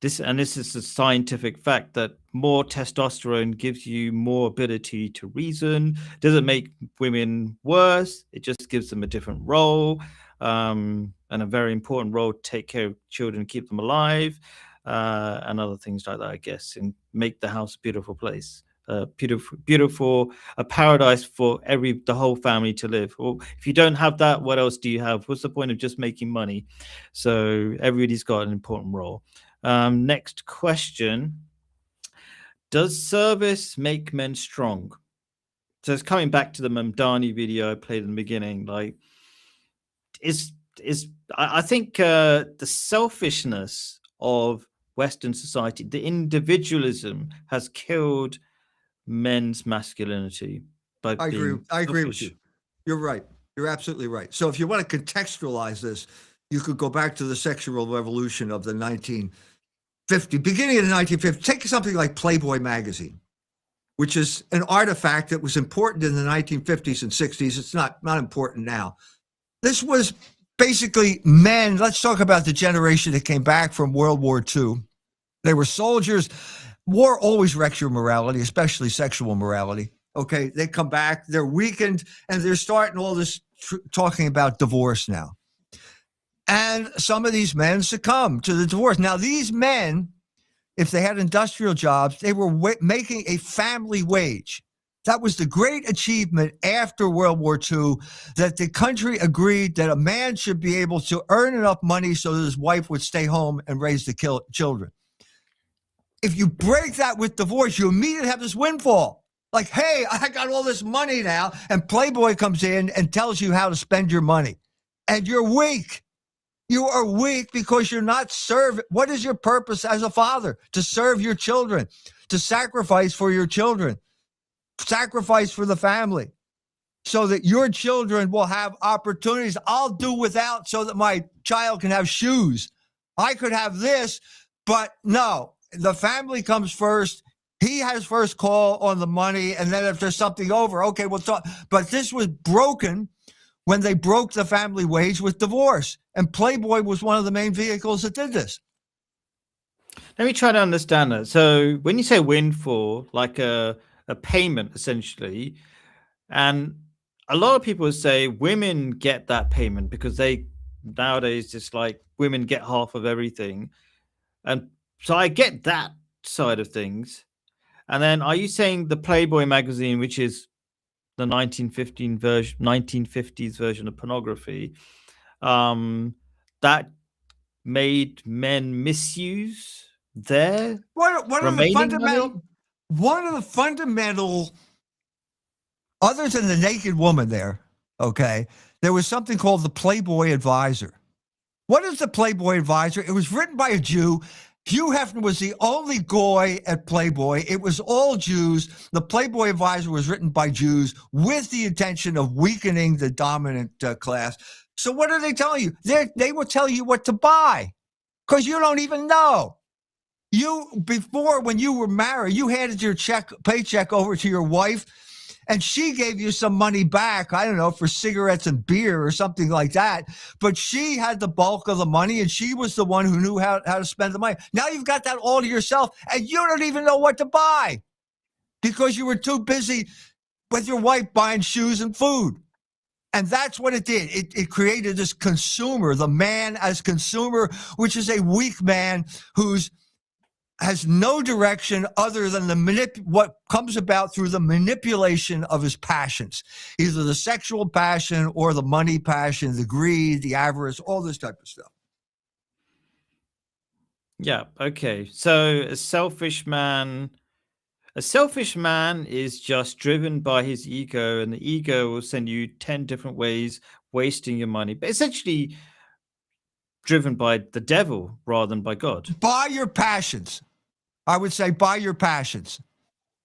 this is a scientific fact that more testosterone gives you more ability to reason. Doesn't make women worse. It just gives them a different role, and a very important role to take care of children, keep them alive, and other things like that, I guess, and make the house a beautiful place. Beautiful, a paradise for the whole family to live. Or if you don't have that, what else do you have? What's the point of just making money? So everybody's got an important role. Next question. Does service make men strong? So it's coming back to the Mamdani video I played in the beginning. Like, I think the selfishness of Western society, the individualism, has killed men's masculinity. I agree with you. You're right. You're absolutely right. So if you want to contextualize this, you could go back to the sexual revolution of the beginning of the 1950s. Take something like Playboy magazine, which is an artifact that was important in the 1950s and 60s. It's not important now. This was basically men. Let's talk about the generation that came back from World War II. They were soldiers. War always wrecks your morality, especially sexual morality. Okay, they come back, they're weakened, and they're starting all this talking about divorce now. And some of these men succumb to the divorce. Now, these men, if they had industrial jobs, they were making a family wage. That was the great achievement after World War II, that the country agreed that a man should be able to earn enough money so that his wife would stay home and raise the children. If you break that with divorce, you immediately have this windfall. Like, hey, I got all this money now, and Playboy comes in and tells you how to spend your money. And you're weak. You are weak because you're not serving. What is your purpose as a father? To serve your children, to sacrifice for your children, sacrifice for the family, so that your children will have opportunities. I'll do without so that my child can have shoes. I could have this, but no, the family comes first. He has first call on the money, and then if there's something over, okay, we'll talk. But this was broken when they broke the family wage with divorce. And Playboy was one of the main vehicles that did this. Let me try to understand that. So when you say windfall, like a payment, essentially, and a lot of people say women get that payment because nowadays, just like women get half of everything. And so I get that side of things. And then are you saying the Playboy magazine, which is the 1950s version of pornography, that made men misuse their one of the fundamental, other than the naked woman there, okay, there was something called the Playboy Advisor. What is the Playboy Advisor? It was written by a Jew. Hugh Hefner was the only goy at Playboy. It was all Jews. The Playboy Advisor was written by Jews with the intention of weakening the dominant class. So what are they telling you? They will tell you what to buy because you don't even know. Before, when you were married, you handed your paycheck over to your wife, and she gave you some money back, I don't know, for cigarettes and beer or something like that. But she had the bulk of the money, and she was the one who knew how to spend the money. Now you've got that all to yourself, and you don't even know what to buy because you were too busy with your wife buying shoes and food. And that's what it did. It created this consumer, the man as consumer, which is a weak man who's has no direction other than what comes about through the manipulation of his passions, either the sexual passion or the money passion, the greed, the avarice, all this type of stuff. Yeah. Okay. So a selfish man is just driven by his ego, and the ego will send you 10 different ways, wasting your money, but essentially driven by the devil rather than by God. Buy your passions. I would say buy your passions.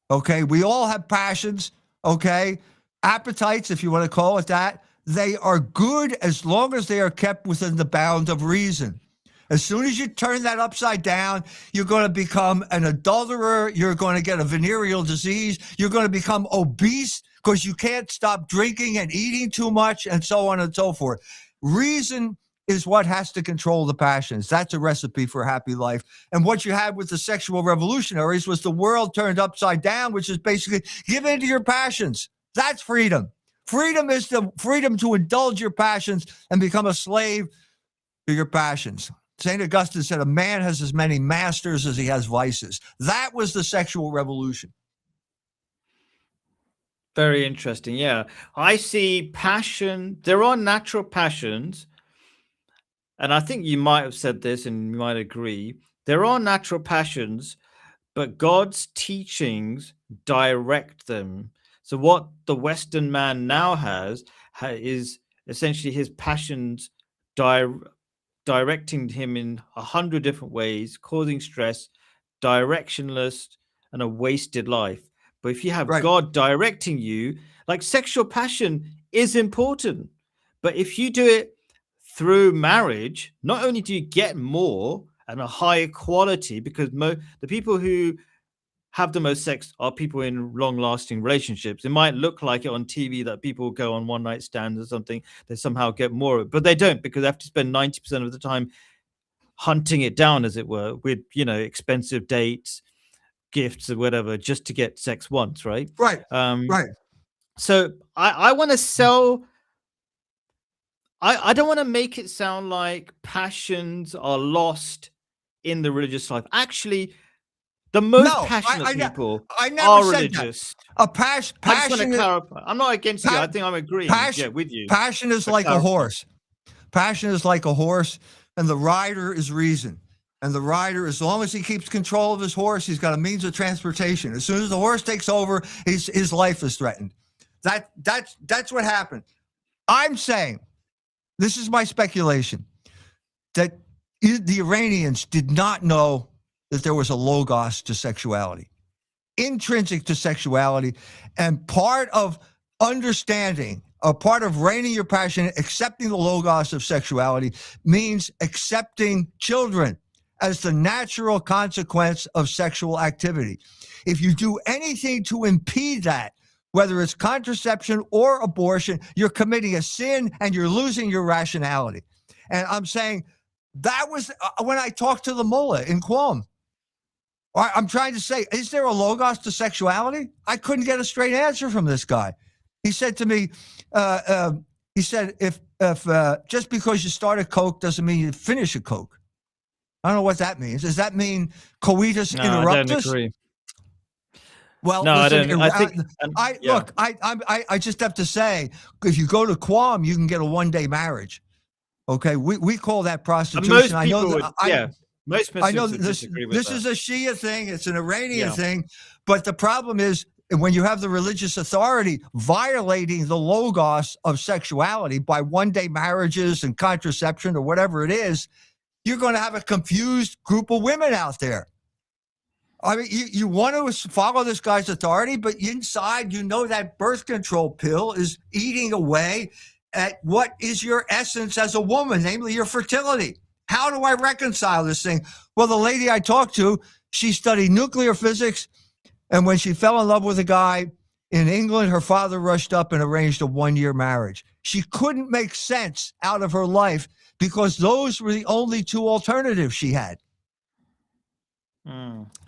Okay. We all have passions. Okay. Appetites, if you want to call it that. They are good as long as they are kept within the bound of reason. As soon as you turn that upside down, you're going to become an adulterer. You're going to get a venereal disease. You're going to become obese because you can't stop drinking and eating too much and so on and so forth. Reason is what has to control the passions. That's a recipe for a happy life. And what you had with the sexual revolutionaries was the world turned upside down, which is basically give in to your passions. That's freedom. Freedom is the freedom to indulge your passions and become a slave to your passions. St. Augustine said a man has as many masters as he has vices. That was the sexual revolution. Very interesting. Yeah. I see passion. There are natural passions. And I think you might have said this and you might agree. There are natural passions, but God's teachings direct them. So what the Western man now has is essentially his passions directing him in 100 different ways, causing stress, directionless, and a wasted life. But if you have God directing you, like sexual passion is important. But if you do it through marriage, not only do you get more and a higher quality, because the people who have the most sex are people in long-lasting relationships. It might look like it on TV that people go on one-night stands or something, they somehow get more of it, but they don't, because they have to spend 90% of the time hunting it down, as it were, with expensive dates, gifts, or whatever, just to get sex once, right? Right. So I want to sell. I don't want to make it sound like passions are lost in the religious life. Actually, the most passionate people are religious. A passion. I just want to clarify. I'm not against you. I think I'm agreeing with you. Passion is like a horse. Passion is like a horse, and the rider is reason. And the rider, as long as he keeps control of his horse, he's got a means of transportation. As soon as the horse takes over, his life is threatened. That's what happened. I'm saying, this is my speculation, that the Iranians did not know that there was a logos to sexuality, intrinsic to sexuality, and part of understanding, a part of reining your passion, accepting the logos of sexuality, means accepting children as the natural consequence of sexual activity. If you do anything to impede that, whether it's contraception or abortion, you're committing a sin and you're losing your rationality. And I'm saying that was when I talked to the mullah in Qom. I'm trying to say, is there a logos to sexuality? I couldn't get a straight answer from this guy. He said to me, if just because you start a Coke doesn't mean you finish a Coke. I don't know what that means. Does that mean coitus interruptus? I don't agree. Well, no, listen, I don't. Look, I just have to say, if you go to Qom, you can get a one-day marriage. Okay, we call that prostitution. Most people most Muslims I know would disagree with this that. is a Shia thing. It's an Iranian thing. But the problem is when you have the religious authority violating the logos of sexuality by one-day marriages and contraception or whatever it is, you're going to have a confused group of women out there. I mean, you want to follow this guy's authority, but inside, that birth control pill is eating away at what is your essence as a woman, namely your fertility. How do I reconcile this thing? Well, the lady I talked to, she studied nuclear physics. And when she fell in love with a guy in England, her father rushed up and arranged a 1-year marriage. She couldn't make sense out of her life because those were the only two alternatives she had.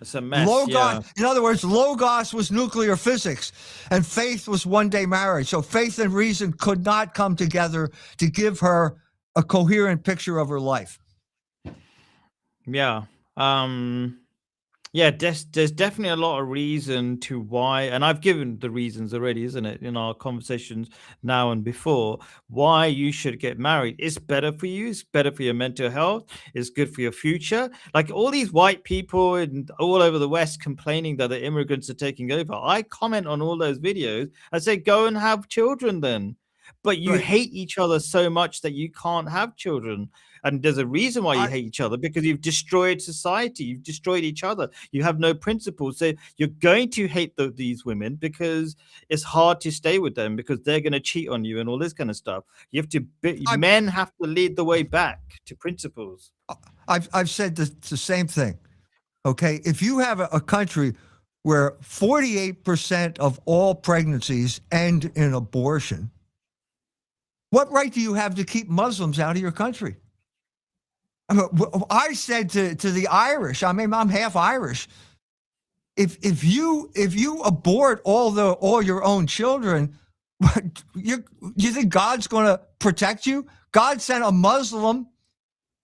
It's a mess. Logos, yeah. in other words, Logos was nuclear physics and faith was one-day marriage. So faith and reason could not come together to give her a coherent picture of her life. Yeah. Yeah, there's definitely a lot of reason to why, and I've given the reasons already, isn't it, in our conversations now and before, why you should get married. It's better for you. It's better for your mental health. It's good for your future. Like all these white people and all over the West complaining that the immigrants are taking over. I comment on all those videos. I say, go and have children then. But you Right. hate each other so much that you can't have children. And there's a reason why you hate each other, because you've destroyed society. You've destroyed each other. You have no principles. So you're going to hate these women because it's hard to stay with them because they're going to cheat on you and all this kind of stuff. You have to, men have to lead the way back to principles. I've said the same thing. Okay. If you have a country where 48% of all pregnancies end in abortion, what right do you have to keep Muslims out of your country? I said to the Irish, I mean, I'm half Irish. If you abort all your own children, you think God's going to protect you? God sent a Muslim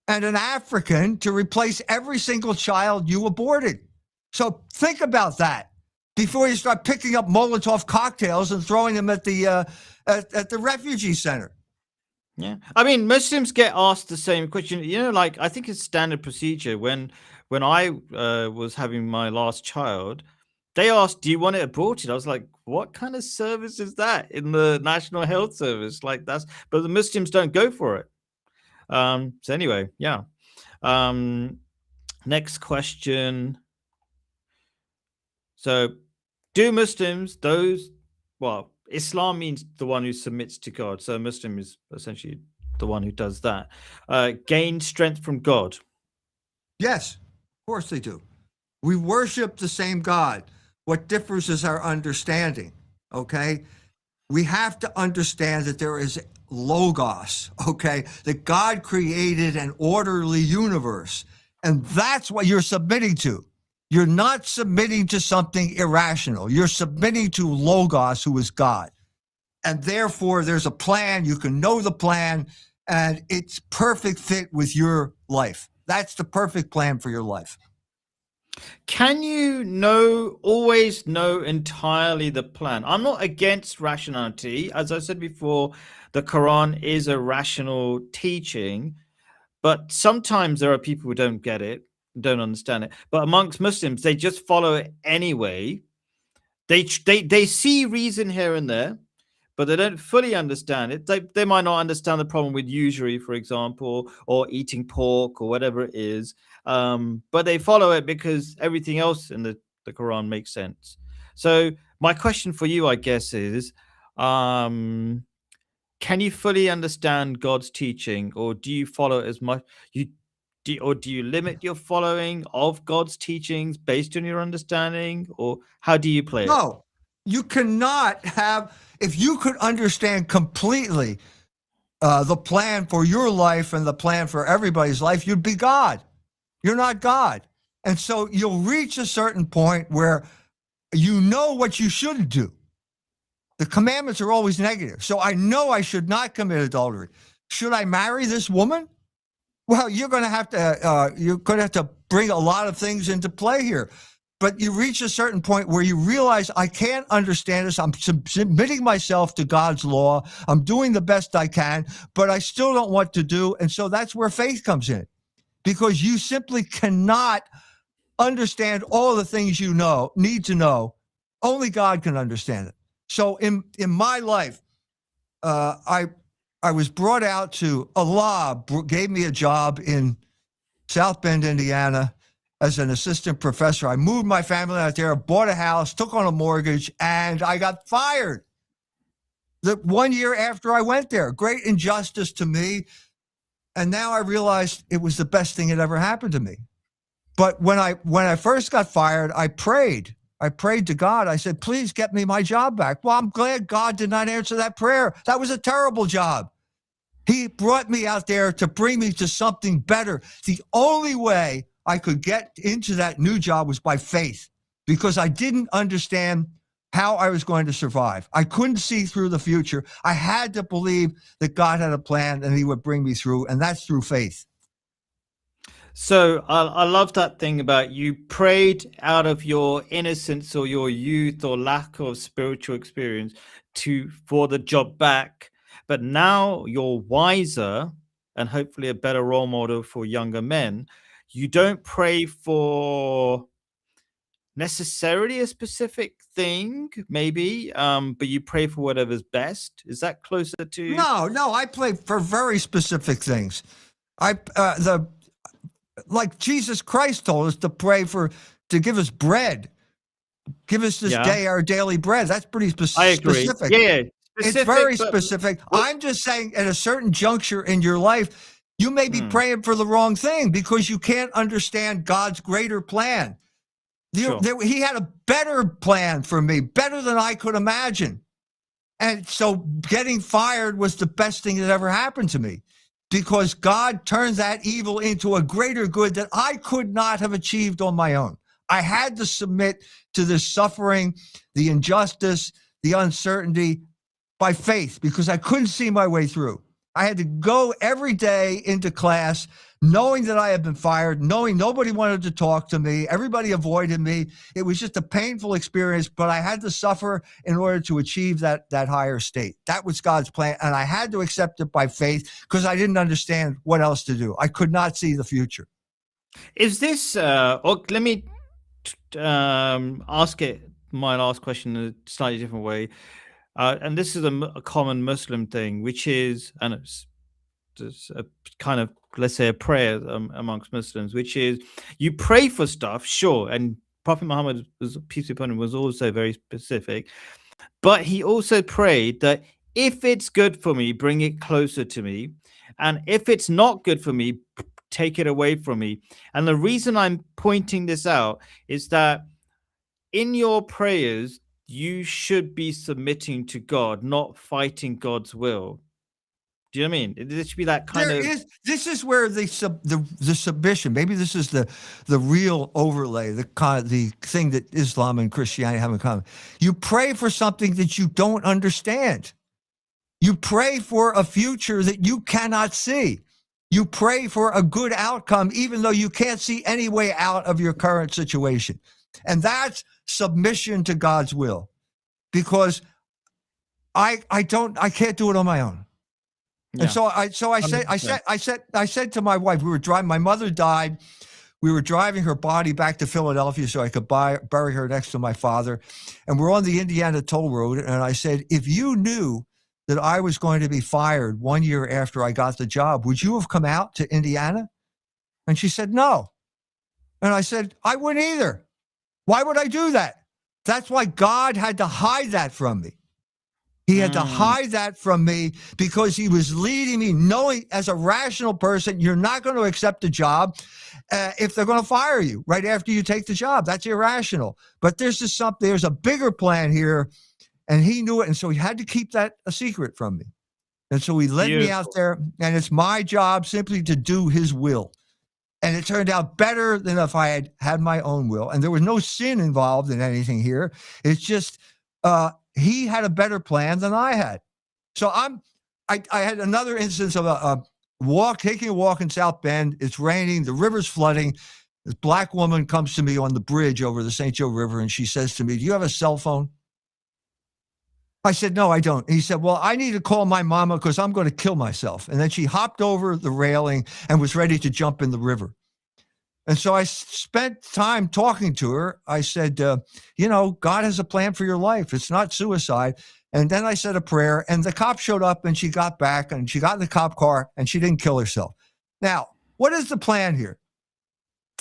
and an African to replace every single child you aborted. So think about that before you start picking up Molotov cocktails and throwing them at the refugee center. Yeah, I mean, Muslims get asked the same question. Like I think it's standard procedure. When I was having my last child, they asked, "Do you want it aborted?" I was like, "What kind of service is that in the National Health Service?" Like but the Muslims don't go for it. So anyway, yeah. Next question. So, do Muslims Islam means the one who submits to God. So a Muslim is essentially the one who does that. Gain strength from God. Yes, of course they do. We worship the same God. What differs is our understanding, okay? We have to understand that there is Logos, okay? That God created an orderly universe. And that's what you're submitting to. You're not submitting to something irrational. You're submitting to Logos, who is God. And therefore, there's a plan. You can know the plan, and it's perfect fit with your life. That's the perfect plan for your life. Can you always know entirely the plan? I'm not against rationality. As I said before, the Quran is a rational teaching, but sometimes there are people who don't get it, don't understand it. But amongst Muslims, they just follow it anyway. They see reason here and there, but they don't fully understand it. They might not understand the problem with usury, for example, or eating pork or whatever it is. But they follow it because everything else in the Quran makes sense. So my question for you, I guess, is can you fully understand God's teaching, or do you follow it as much? Do you limit your following of God's teachings based on your understanding, or how do you play it? No, you cannot have, if you could understand completely the plan for your life and the plan for everybody's life, you'd be God. You're not God. And so you'll reach a certain point where you know what you shouldn't do. The commandments are always negative. So I know I should not commit adultery. Should I marry this woman? Well, you're going to have to bring a lot of things into play here. But you reach a certain point where you realize, I can't understand this. I'm submitting myself to God's law. I'm doing the best I can, but I still don't want to do. And so that's where faith comes in, because you simply cannot understand all the things you need to know. Only God can understand it. So in my life, I was brought out to, Allah gave me a job in South Bend, Indiana, as an assistant professor. I moved my family out there, bought a house, took on a mortgage, and I got fired. The 1 year after I went there, great injustice to me. And now I realized it was the best thing that ever happened to me. But when I first got fired, I prayed. I prayed to God. I said, please get me my job back. Well, I'm glad God did not answer that prayer. That was a terrible job. He brought me out there to bring me to something better. The only way I could get into that new job was by faith, because I didn't understand how I was going to survive. I couldn't see through the future. I had to believe that God had a plan and he would bring me through, and that's through faith. So I love that thing about you prayed out of your innocence or your youth or lack of spiritual experience for the job back. But now you're wiser and hopefully a better role model for younger men. You don't pray for necessarily a specific thing, maybe, but you pray for whatever's best. Is that closer to? No, I pray for very specific things. Like Jesus Christ told us to pray to give us bread. Give us this day our daily bread. That's pretty I agree. specific. Yeah, It's very specific. I'm just saying at a certain juncture in your life, you may be praying for the wrong thing because you can't understand God's greater plan. Sure. He had a better plan for me, better than I could imagine. And so getting fired was the best thing that ever happened to me, because God turned that evil into a greater good that I could not have achieved on my own. I had to submit to the suffering, the injustice, the uncertainty by faith, because I couldn't see my way through. I had to go every day into class knowing that I had been fired, knowing nobody wanted to talk to me. Everybody avoided me. It was just a painful experience, but I had to suffer in order to achieve that higher state. That was God's plan, and I had to accept it by faith because I didn't understand what else to do. I could not see the future. Is this, or let me ask it, my last question in a slightly different way. And this is a common Muslim thing, which is, and it's a kind of, let's say, a prayer amongst Muslims, which is you pray for stuff, sure. And Prophet Muhammad, peace be upon him, was also very specific. But he also prayed that if it's good for me, bring it closer to me. And if it's not good for me, take it away from me. And the reason I'm pointing this out is that in your prayers, you should be submitting to God, not fighting God's will. Do you know what I mean? This should be that kind of. This is where the submission. Maybe this is the real overlay, the thing that Islam and Christianity have in common. You pray for something that you don't understand. You pray for a future that you cannot see. You pray for a good outcome, even though you can't see any way out of your current situation. And that's submission to God's will, because I can't do it on my own. Yeah. And so I said to my wife, we were driving, my mother died. We were driving her body back to Philadelphia so I could bury her next to my father. And we're on the Indiana toll road. And I said, if you knew that I was going to be fired 1 year after I got the job, would you have come out to Indiana? And she said, no. And I said, I wouldn't either. Why would I do that? That's why God had to hide that from me. He had to hide that from me because he was leading me, knowing as a rational person, you're not going to accept a job if they're going to fire you right after you take the job. That's irrational. But there's a bigger plan here, and he knew it. And so he had to keep that a secret from me. And so he led me out there, and it's my job simply to do his will. And it turned out better than if I had my own will. And there was no sin involved in anything here. It's just he had a better plan than I had. So I had another instance of taking a walk in South Bend. It's raining. The river's flooding. This black woman comes to me on the bridge over the St. Joe River, and she says to me, do you have a cell phone? I said, no, I don't. And he said, well, I need to call my mama because I'm going to kill myself. And then she hopped over the railing and was ready to jump in the river. And so I spent time talking to her. I said, God has a plan for your life. It's not suicide. And then I said a prayer, and the cop showed up, and she got back, and she got in the cop car, and she didn't kill herself. Now, what is the plan here?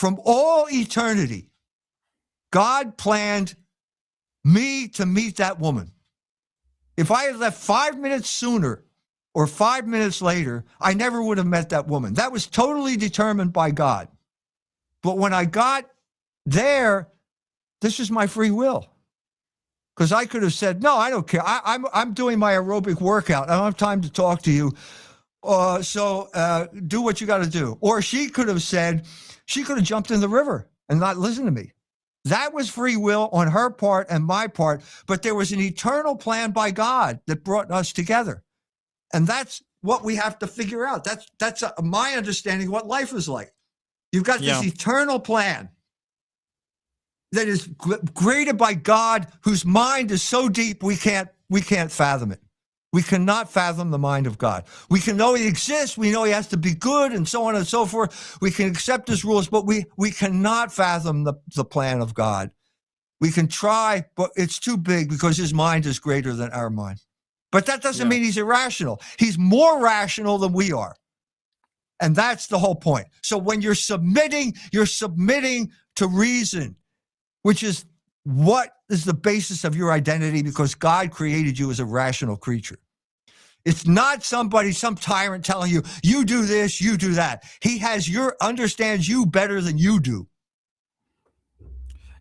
from all eternity, God planned me to meet that woman. If I had left 5 minutes sooner or 5 minutes later, I never would have met that woman. That was totally determined by God. But when I got there, this is my free will. Because I could have said, no, I don't care. I'm doing my aerobic workout. I don't have time to talk to you. So do what you got to do. Or she could have said, she could have jumped in the river and not listened to me. That was free will on her part and my part. But there was an eternal plan by God that brought us together. And that's what we have to figure out. That's my understanding of what life is like. You've got this eternal plan that is created by God, whose mind is so deep we can't fathom it. We cannot fathom the mind of God. We can know he exists. We know he has to be good and so on and so forth. We can accept his rules, but we cannot fathom the plan of God. We can try, but it's too big because his mind is greater than our mind. But that doesn't mean he's irrational. He's more rational than we are. And that's the whole point. So when you're submitting to reason, which is what is the basis of your identity, because God created you as a rational creature. It's not some tyrant telling you, you do this, you do that. He understands you better than you do.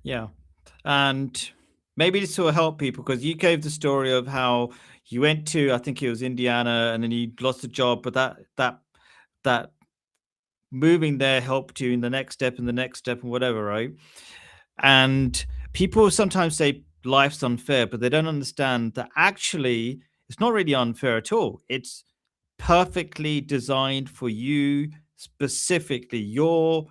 Yeah. And maybe this will help people, because you gave the story of how you went to, I think it was Indiana, and then you lost a job, but that moving there helped you in the next step and whatever, right? And people sometimes say life's unfair, but they don't understand that actually it's not really unfair at all. It's perfectly designed for you specifically. Your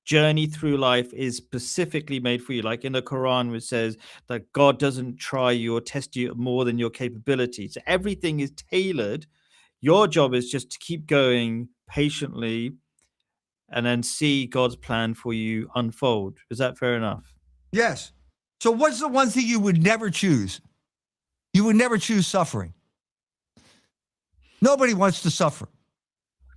journey through life is specifically made for you. Like in the Quran, which says that God doesn't try you or test you more than your capability. So everything is tailored. Your job is just to keep going patiently and then see God's plan for you unfold. Is that fair enough? Yes. So what's the one thing you would never choose? You would never choose suffering. Nobody wants to suffer.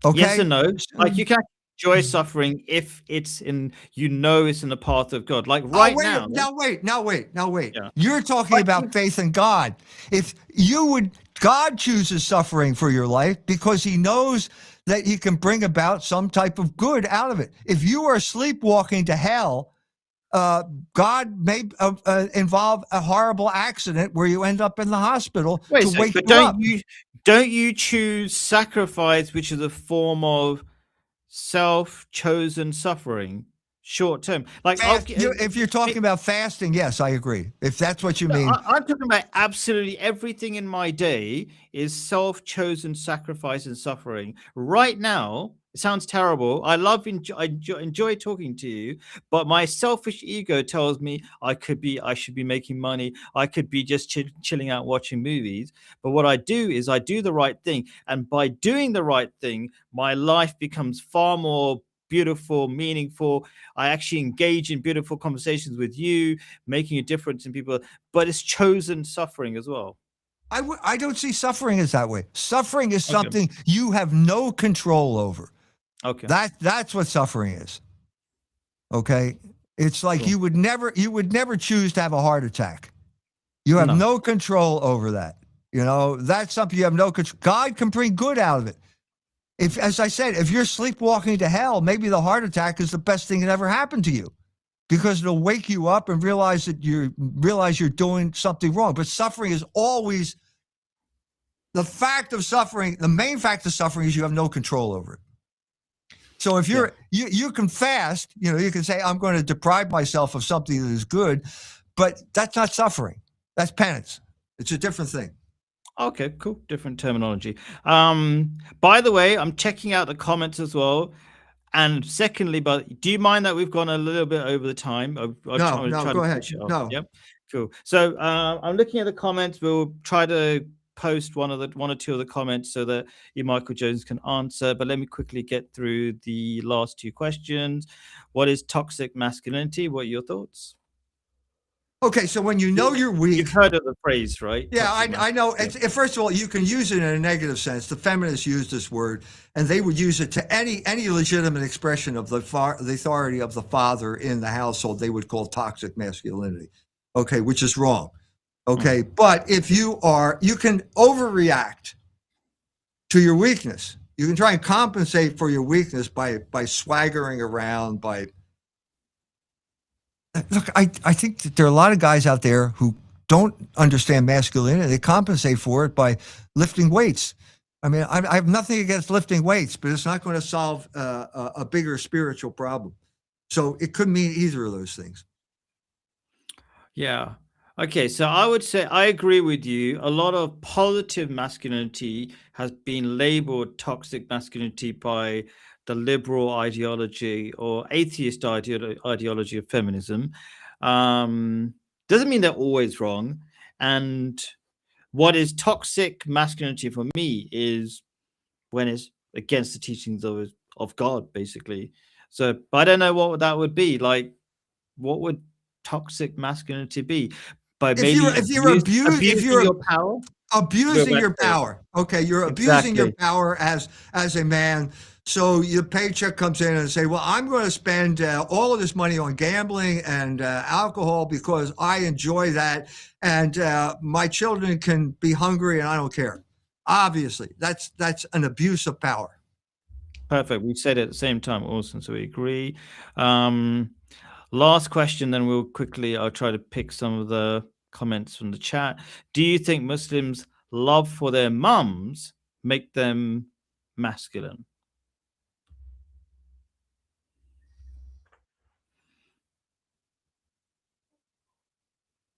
Okay? Yes and no. Like you can enjoy suffering if it's in, it's in the path of God. Like now. Now wait. Yeah. You're talking about faith in God. God chooses suffering for your life because he knows that he can bring about some type of good out of it. If you are sleepwalking to hell, God may involve a horrible accident where you end up in the hospital to wake you up. Don't you choose sacrifice, which is a form of self-chosen suffering, short term? Like if you're talking about fasting, yes, I agree. If that's what you mean. I'm talking about absolutely everything in my day is self-chosen sacrifice and suffering. Right now, it sounds terrible. I enjoy talking to you, but my selfish ego tells me I should be making money. I could be just chilling out watching movies. But what I do is I do the right thing. And by doing the right thing, my life becomes far more beautiful, meaningful. I actually engage in beautiful conversations with you, making a difference in people, but it's chosen suffering as well. I don't see suffering as that way. Suffering is something you have no control over. Okay. That's what suffering is. Okay. It's like you would never choose to have a heart attack. You have no control over that. That's something you have no control. God can bring good out of it. As I said, if you're sleepwalking to hell, maybe the heart attack is the best thing that ever happened to you, because it'll wake you up and realize you're doing something wrong. But suffering is always the fact of suffering. The main fact of suffering is you have no control over it. So if you can fast, you can say, I'm going to deprive myself of something that is good, but that's not suffering. That's penance. It's a different thing. Okay, cool. Different terminology. By the way, I'm checking out the comments as well. And secondly, but do you mind that we've gone a little bit over the time? No, go ahead. No. Yep. Cool. So I'm looking at the comments. We'll try to post one or two of the comments so that Michael Jones can answer. But let me quickly get through the last two questions. What is toxic masculinity? What are your thoughts? Okay, so when you know you're weak, You've heard of the phrase, right? yeah, Toxic I know. masculinity. First of all, you can use it in a negative sense. The feminists use this word, and they would use it to any legitimate expression of the authority of the father in the household. They would call toxic masculinity. Okay, which is wrong. Okay, but if you can overreact to your weakness. You can try and compensate for your weakness by swaggering around. Look, I think that there are a lot of guys out there who don't understand masculinity. They compensate for it by lifting weights. I mean, I have nothing against lifting weights, but it's not going to solve a bigger spiritual problem. So it could mean either of those things. Yeah. Okay, so I would say I agree with you. A lot of positive masculinity has been labeled toxic masculinity by the liberal ideology or atheist ideology of feminism. Doesn't mean they're always wrong. And what is toxic masculinity for me is when it's against the teachings of God, basically. So, but I don't know what that would be. Like, what would toxic masculinity be? By maybe abusing your power. Abusing your power. Okay, you're abusing your power as a man. So your paycheck comes in and say, well, I'm going to spend all of this money on gambling and alcohol because I enjoy that, and my children can be hungry and I don't care. Obviously, that's an abuse of power. Perfect. We said it at the same time, awesome. So we agree. Last question, then I'll try to pick some of the comments from the chat. Do you think Muslims' love for their mums make them masculine?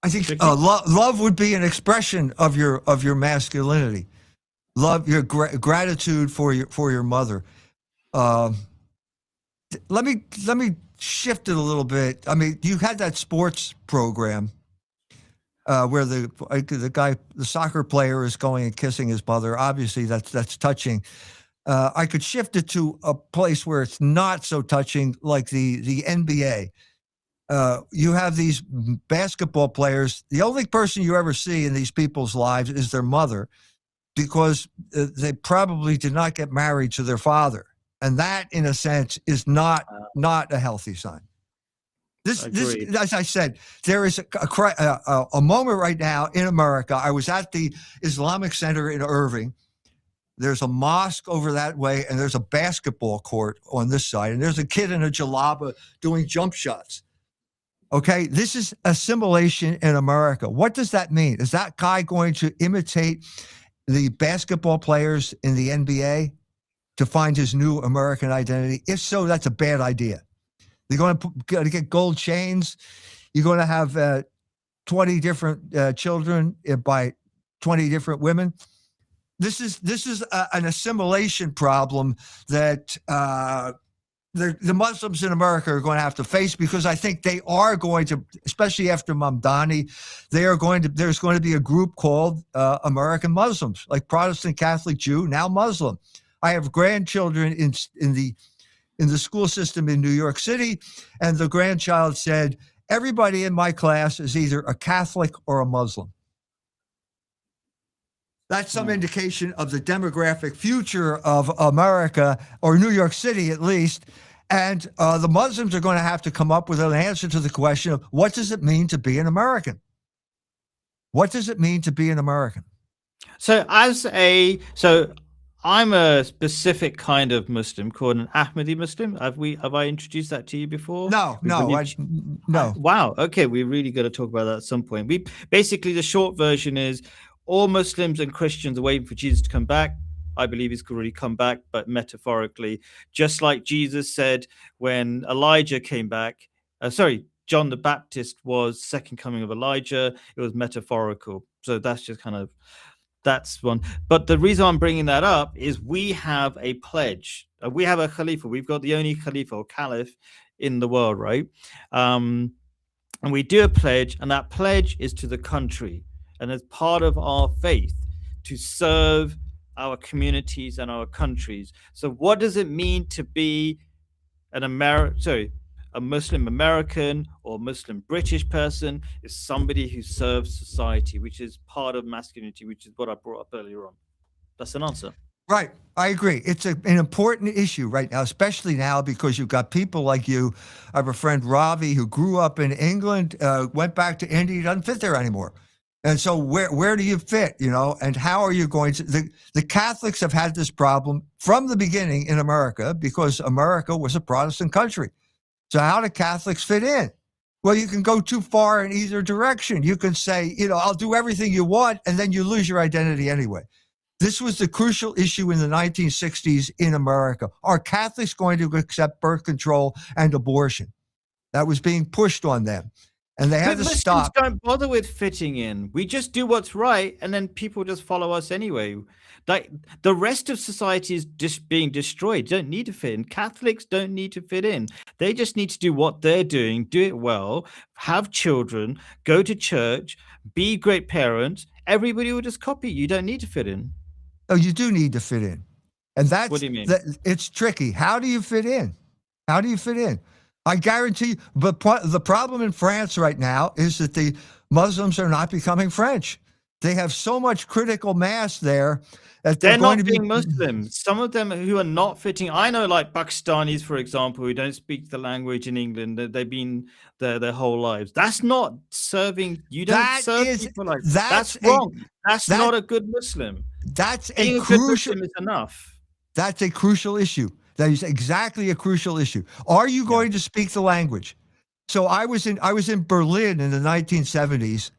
I think love would be an expression of your masculinity. Love, your gratitude for your mother. Let me shift it a little bit. I mean, you had that sports program where the soccer player is going and kissing his mother. Obviously, that's touching. I could shift it to a place where it's not so touching, like the NBA. You have these basketball players. The only person you ever see in these people's lives is their mother, because they probably did not get married to their father. And that, in a sense, is not a healthy sign. This, as I said, there is a moment right now in America. I was at the Islamic Center in Irving. There's a mosque over that way, and there's a basketball court on this side, and there's a kid in a jalaba doing jump shots. Okay, this is assimilation in America. What does that mean? Is that guy going to imitate the basketball players in the NBA to find his new American identity? If so, that's a bad idea. They're going to get gold chains. You're going to have 20 different children by 20 different women. This is an assimilation problem that the Muslims in America are going to have to face, because I think they are going to, especially after Mamdani, there's going to be a group called American Muslims, like Protestant, Catholic, Jew, now Muslim. I have grandchildren in the school system in New York City, and the grandchild said, everybody in my class is either a Catholic or a Muslim. That's some indication of the demographic future of America, or New York City at least. And the Muslims are going to have to come up with an answer to the question of, what does it mean to be an American? What does it mean to be an American? So I'm a specific kind of Muslim called an Ahmadi Muslim. Have I introduced that to you before? No. Wow. Okay, we really got to talk about that at some point. The short version is, all Muslims and Christians are waiting for Jesus to come back. I believe he's already come back, but metaphorically, just like Jesus said when Elijah came back. John the Baptist was second coming of Elijah. It was metaphorical. So that's just that's one. But the reason I'm bringing that up is we have a pledge. We have a Khalifa. We've got the only Khalifa or Caliph in the world, right? And we do a pledge, and that pledge is to the country. And as part of our faith, to serve our communities and our countries. So what does it mean to be a Muslim American or Muslim British person is somebody who serves society, which is part of masculinity, which is what I brought up earlier on. That's an answer. Right. I agree. It's an important issue right now, especially now because you've got people like you. I have a friend, Ravi, who grew up in England, went back to India, doesn't fit there anymore. And so where do you fit, and how are you going to, the Catholics have had this problem from the beginning in America because America was a Protestant country. So how do Catholics fit in? Well, you can go too far in either direction. You can say, I'll do everything you want, and then you lose your identity anyway. This was the crucial issue in the 1960s in America. Are Catholics going to accept birth control and abortion? That was being pushed on them. And they had to stop. Don't bother with fitting in. We just do what's right, and then people just follow us anyway. Like the rest of society is just being destroyed. Don't need to fit in. Catholics don't need to fit in. They just need to do what they're doing, do it well, have children, go to church, be great parents. Everybody will just copy. You don't need to fit in. Oh, you do need to fit in. And that's what do you mean? It's tricky. How do you fit in? How do you fit in? I guarantee you, but the problem in France right now is that the Muslims are not becoming French. They have so much critical mass there that they're going not to being be Muslims. Some of them who are not fitting. I know, like Pakistanis, for example, who don't speak the language in England. They've been there their whole lives. That's not serving. You don't serve people like that. That's wrong. That's not a good Muslim. That's Being a a good crucial. Muslim is enough. That's a crucial issue. That is exactly a crucial issue. Are you going to speak the language? So I was in Berlin in the 1970s,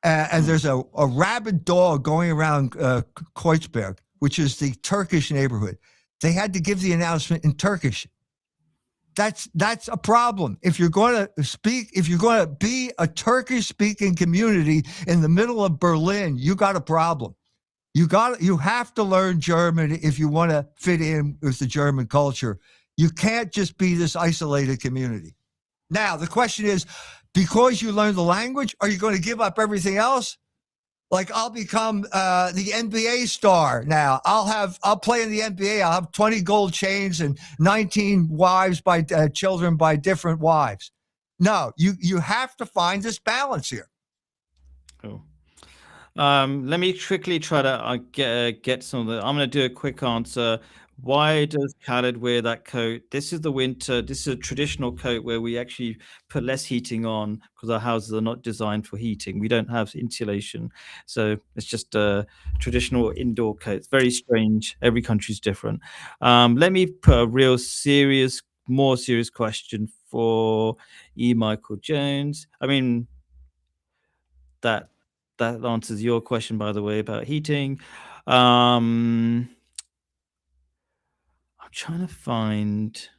and there's a rabid dog going around Kreuzberg, which is the Turkish neighborhood. They had to give the announcement in Turkish. That's a problem. If you're going to be a Turkish-speaking community in the middle of Berlin, you got a problem. You have to learn German if you want to fit in with the German culture. You can't just be this isolated community. Now, the question is, because you learn the language, are you going to give up everything else? Like, I'll become the NBA star now. I'll play in the NBA. I'll have 20 gold chains and 19 wives by children by different wives. No, you have to find this balance here. Cool. Let me quickly try to get some of the. I'm going to do a quick answer. Why does Khaled wear that coat? This is the winter. This is a traditional coat where we actually put less heating on because our houses are not designed for heating. We don't have insulation. So it's just a traditional indoor coat. It's very strange. Every country's different. Let me put a real more serious question for E. Michael Jones. I mean, that answers your question, by the way, about heating. I'm trying to find.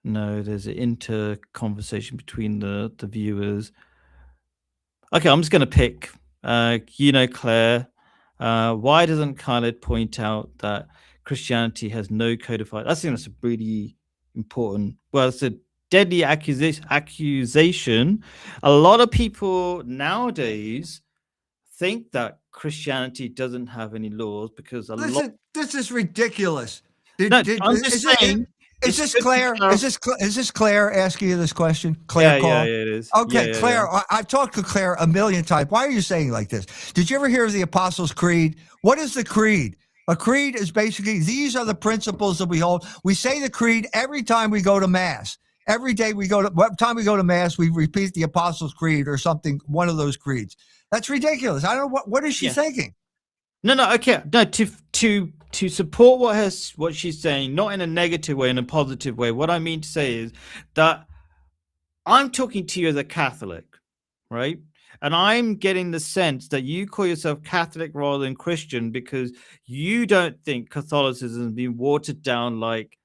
No, there's an inter-conversation between the viewers. Okay, I'm just going to pick, Claire. Why doesn't Khaled point out that Christianity has no codified? I think that's a really important. Well, it's a deadly accusation. A lot of people nowadays think that Christianity doesn't have any laws because this is ridiculous. I'm just saying. Is this Claire? Is this Claire asking you this question? Claire, yeah, it is. Okay, yeah, Claire. Yeah. I've talked to Claire a million times. Why are you saying like this? Did you ever hear of the Apostles' Creed? What is the creed? A creed is basically these are the principles that we hold. We say the creed every time we go to Mass. Every day time we go to Mass, we repeat the Apostles' Creed or something. One of those creeds. That's ridiculous. I don't know what is she thinking. No. Okay, no. To support what she's saying, not in a negative way, in a positive way. What I mean to say is that I'm talking to you as a Catholic, right? And I'm getting the sense that you call yourself Catholic rather than Christian because you don't think Catholicism has been watered down like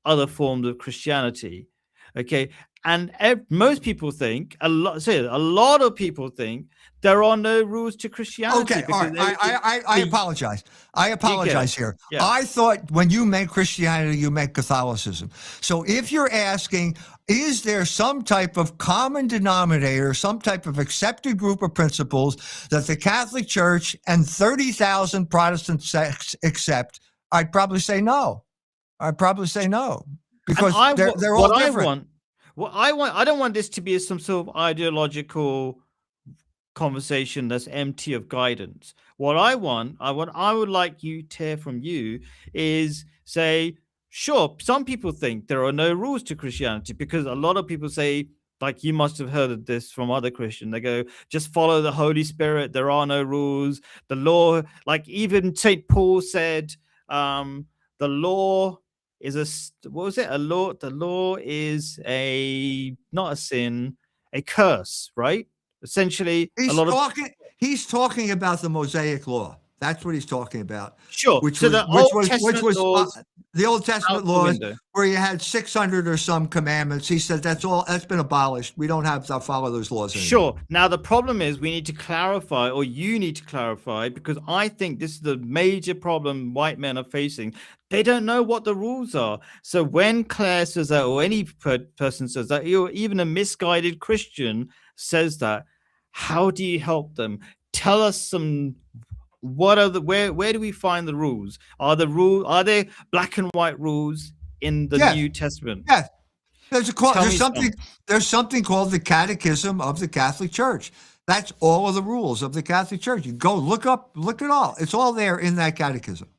other forms of Christianity. Okay. And most people think, a lot of people think there are no rules to Christianity. Okay, all right. I apologize. I apologize here. Yeah. I thought when you meant Christianity, you meant Catholicism. So if you're asking, is there some type of common denominator, some type of accepted group of principles that the Catholic Church and 30,000 Protestant sects accept, I'd probably say no. because I they're all what different. I don't want this to be some sort of ideological conversation that's empty of guidance. What I would like you to hear from you is say, sure, some people think there are no rules to Christianity because a lot of people say, like you must have heard of this from other Christians. They go, just follow the Holy Spirit. There are no rules. The law, like even St. Paul said, the law is what was it? A law. The law is not a sin, a curse, right? Essentially, a lot of He's talking about the Mosaic law. That's what he's talking about. sure. Which So was the which Old was which Testament was laws the Old out Testament the laws window. where you had 600 or some commandments. He said that's been abolished. We don't have to follow those laws anymore. Sure. Now the problem is we need to clarify, or you need to clarify, because I think this is the major problem white men are facing. They don't know what the rules are. So when Claire says that, or any person says that, or even a misguided Christian says that, how do you help them? Tell us some. What are the where do we find the rules? Are there black and white rules in the Yes. New Testament? Yes. There's Tell me some. there's something called the Catechism of the Catholic Church. That's all of the rules of the Catholic Church. You go look it all. It's all there in that catechism.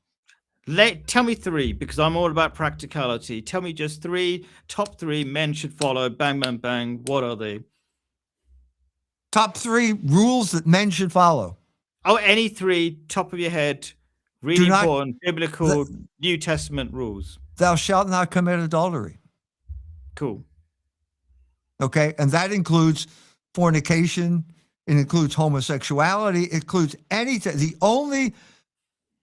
Tell me three, because I'm all about practicality. Tell me just top three men should follow. Bang, bang, bang. What are they? Top 3 rules that men should follow. Oh, any three, top of your head. Really important biblical New Testament rules. Thou shalt not commit adultery. Cool. Okay, and that includes fornication. It includes homosexuality. It includes anything. The only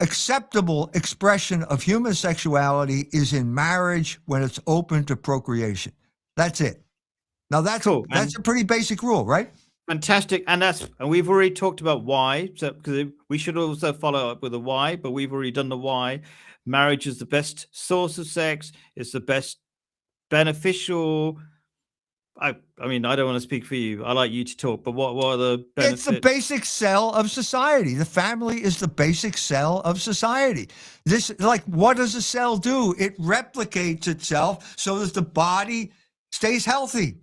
acceptable expression of human sexuality is in marriage when it's open to procreation. That's it. Now that's cool. That's a pretty basic rule, right? Fantastic. And we've already talked about why. So because we should also follow up with a why, but we've already done the why. Marriage is the best source of sex. It's the best beneficial. I mean, I don't want to speak for you. I like you to talk, but what are the benefits? It's the basic cell of society. The family is the basic cell of society. What does a cell do? It replicates itself so that the body stays healthy.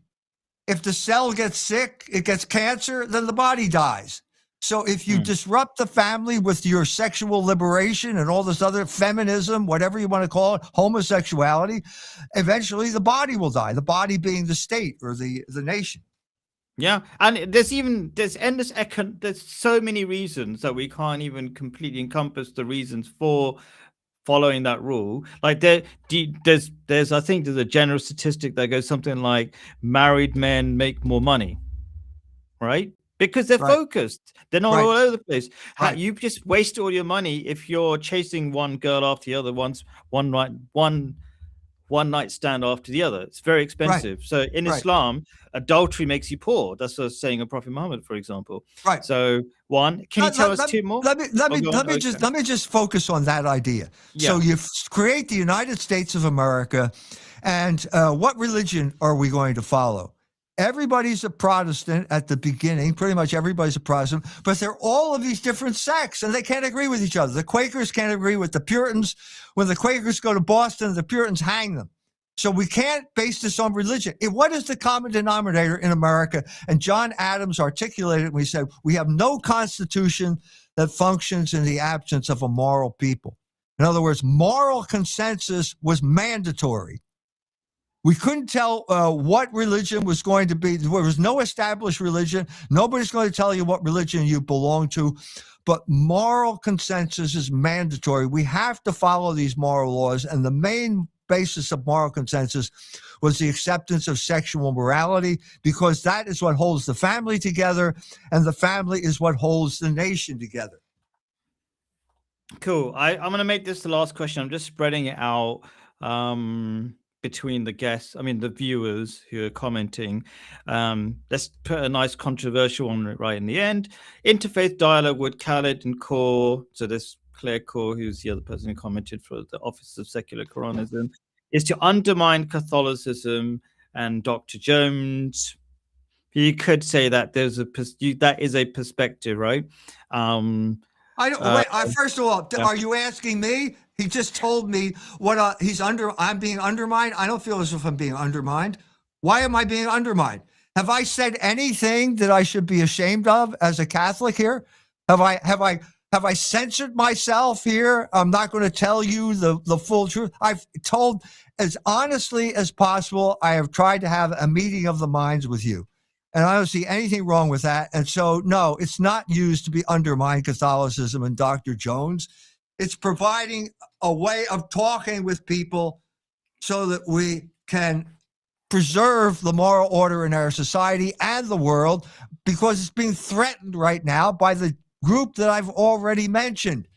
If the cell gets sick, it gets cancer, then the body dies. So if you disrupt the family with your sexual liberation and all this other feminism, whatever you want to call it, homosexuality, eventually the body will die, the body being the state or the nation. Yeah, and there's so many reasons that we can't even completely encompass the reasons for following that rule. Like there's I think there's a general statistic that goes something like married men make more money, right? Because they're focused. They're not all over the place. Right. You just waste all your money if you're chasing one girl after the other, one night stand after the other. It's very expensive. Right. So in Islam, adultery makes you poor. That's a saying of Prophet Muhammad, for example. Right. So can you tell us two more? Let me just focus on that idea. Yeah. So you create the United States of America, and what religion are we going to follow? Everybody's a Protestant at the beginning. Pretty much everybody's a Protestant, but they're all of these different sects, and they can't agree with each other. The Quakers can't agree with the Puritans. When the Quakers go to Boston, the Puritans hang them. So we can't base this on religion. What is the common denominator in America? And John Adams articulated it when he said, we have no constitution that functions in the absence of a moral people. In other words, moral consensus was mandatory. We couldn't tell what religion was going to be. There was no established religion. Nobody's going to tell you what religion you belong to. But moral consensus is mandatory. We have to follow these moral laws. And the main basis of moral consensus was the acceptance of sexual morality, because that is what holds the family together, and the family is what holds the nation together. Cool. I'm going to make this the last question. I'm just spreading it out between the guests, the viewers who are commenting. Let's put a nice controversial one right in the end. Interfaith dialogue with Khaled and Kaur. So this Claire Kaur, who's the other person who commented for the Office of Secular Quranism, is to undermine Catholicism. And Dr. Jones, you could say that that is a perspective, right? First of all, are you asking me? He just told me I'm being undermined. I don't feel as if I'm being undermined. Why am I being undermined? Have I said anything that I should be ashamed of as a Catholic here? Have I censored myself here? I'm not going to tell you the full truth. I've told as honestly as possible. I have tried to have a meeting of the minds with you. And I don't see anything wrong with that. And so, no, it's not used to be undermine Catholicism and Dr. Jones. It's providing a way of talking with people so that we can preserve the moral order in our society and the world, because it's being threatened right now by the group that I've already mentioned.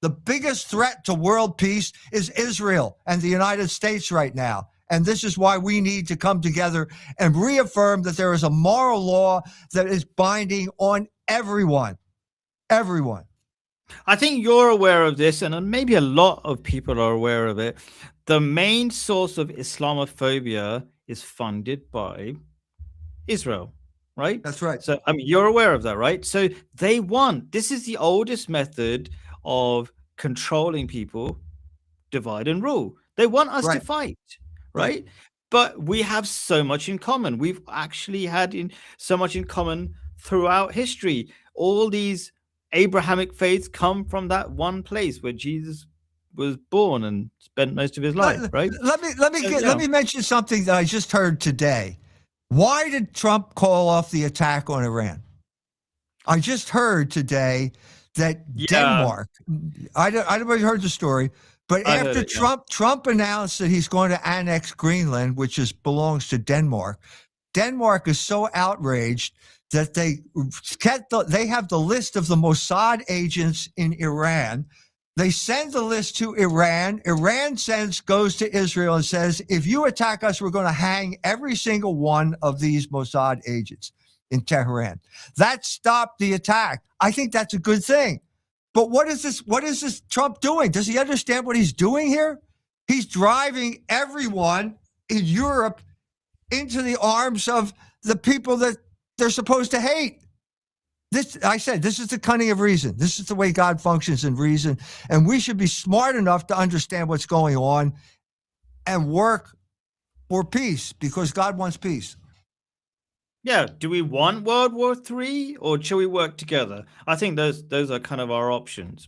The biggest threat to world peace is Israel and the United States right now. And this is why we need to come together and reaffirm that there is a moral law that is binding on everyone. Everyone. I think you're aware of this, and maybe a lot of people are aware of it. The main source of Islamophobia is funded by Israel, right? That's right. So, I mean, you're aware of that, right? So they want, this is the oldest method of controlling people, divide and rule. They want us to fight, right? But we have so much in common. We've actually had so much in common throughout history. All these Abrahamic faiths come from that one place where Jesus was born and spent most of his life, right? Let me mention something that I just heard today. Why did Trump call off the attack on Iran? I just heard today that Denmark. I don't know if you heard the story, but after Trump announced that he's going to annex Greenland, which belongs to Denmark. Denmark is so outraged that they have the list of the Mossad agents in Iran. They send the list to Iran. Iran goes to Israel and says, if you attack us, we're going to hang every single one of these Mossad agents in Tehran. That stopped the attack. I think that's a good thing. But what is this Trump doing? Does he understand what he's doing here? He's driving everyone in Europe into the arms of the people that they're supposed to hate. This is the cunning of reason. This is the way God functions in reason. And we should be smart enough to understand what's going on and work for peace, because God wants peace. Yeah. Do we want World War III, or shall we work together? I think those are kind of our options.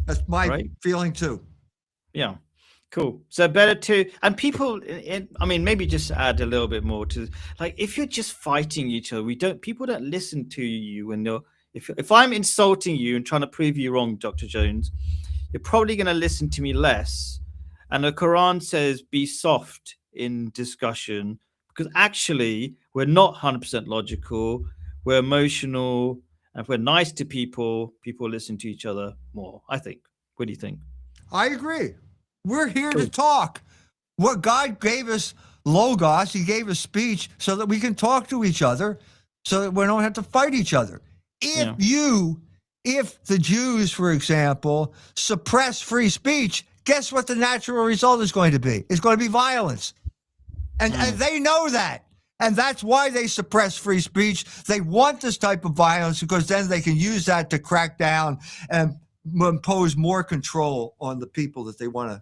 That's my feeling too. Yeah. Cool. So better to, and people, I mean, maybe just add a little bit more to, like, if you're just fighting each other, people don't listen to you when if I'm insulting you and trying to prove you wrong, Dr. Jones, you're probably going to listen to me less. And the Quran says, be soft in discussion, because actually we're not 100% logical. We're emotional. And if we're nice to people listen to each other more, I think. What do you think? I agree. We're here to talk. What God gave us Logos, he gave us speech so that we can talk to each other, so that we don't have to fight each other. If the Jews, for example, suppress free speech, guess what the natural result is going to be? It's going to be violence. And they know that. And that's why they suppress free speech. They want this type of violence, because then they can use that to crack down and impose more control on the people that they want to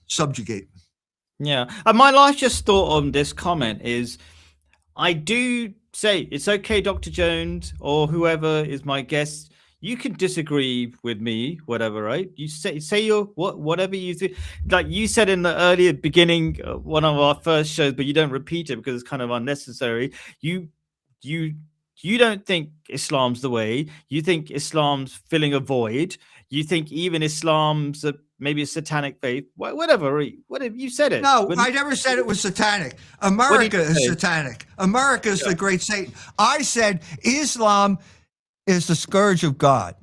subjugate. Yeah. And my last just thought on this comment is, I do say it's okay, Dr. Jones, or whoever is my guest, you can disagree with me, whatever, right? You say your whatever you think. Like you said in the earlier beginning, one of our first shows, but you don't repeat it because it's kind of unnecessary. You don't think Islam's the way. You think Islam's filling a void. You think even Islam's maybe a satanic faith. Whatever you said it. No, I never said it was satanic. America is satanic. America is the great Satan. I said Islam is the scourge of God.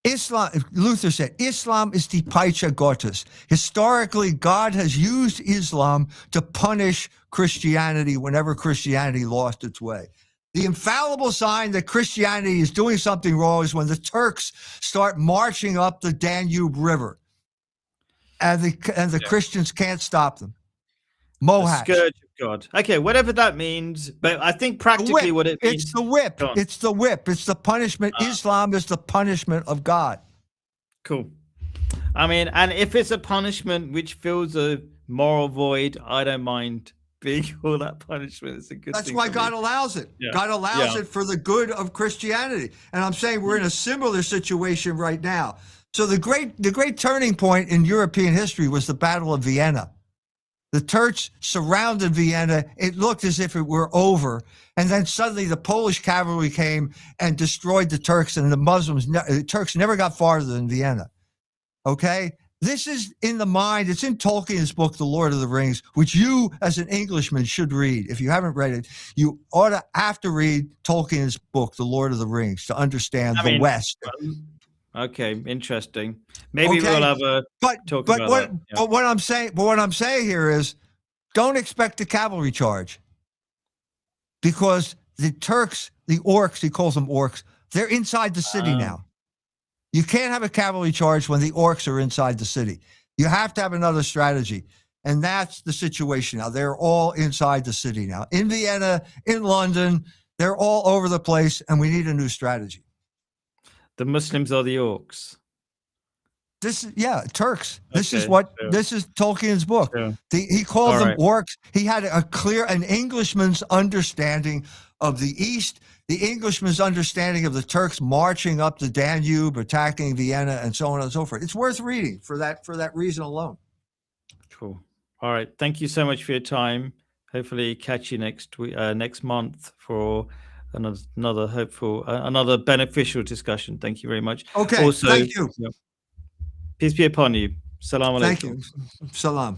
Luther said, Islam is die Peitsche Gottes. Historically, God has used Islam to punish Christianity whenever Christianity lost its way. The infallible sign that Christianity is doing something wrong is when the Turks start marching up the Danube River, and the Christians can't stop them. Mohawks. The scourge of God. Okay, whatever that means, but I think practically what it means. It's the whip. It's the whip. It's the punishment. Islam is the punishment of God. Cool. I mean, and if it's a punishment which fills a moral void, I don't mind being all that punishment. It's a good That's thing. why for God me. allows it. Yeah. God allows Yeah. it for the good of Christianity. And I'm saying we're in a similar situation right now. So the great turning point in European history was the Battle of Vienna. The Turks surrounded Vienna. It looked as if it were over. And then suddenly the Polish cavalry came and destroyed the Turks, and the Turks never got farther than Vienna. Okay? This is in the mind. It's in Tolkien's book, The Lord of the Rings, which you, as an Englishman, should read. If you haven't read it, you ought to have to read Tolkien's book, The Lord of the Rings, to understand the West. Okay, interesting. Maybe Okay. we'll have a But talk but about what that. Yeah. but what I'm saying here is, don't expect a cavalry charge, because the Turks, the orcs, he calls them orcs, they're inside the city now. You can't have a cavalry charge when the orcs are inside the city. You have to have another strategy. And that's the situation now. They're all inside the city now. In Vienna, in London, they're all over the place, and we need a new strategy. The Muslims are the orcs. Turks. This is Okay, this is Tolkien's book. Sure. He called All them right. orcs. He had an Englishman's understanding of the East, the Englishman's understanding of the Turks marching up the Danube, attacking Vienna, and so on and so forth. It's worth reading for that reason alone. Cool. All right. Thank you so much for your time. Hopefully, catch you next week, next month for another hopeful, another beneficial discussion. Thank you very much. Okay. Also, thank you. Peace be upon you. Salam alaikum. Thank you. Salam.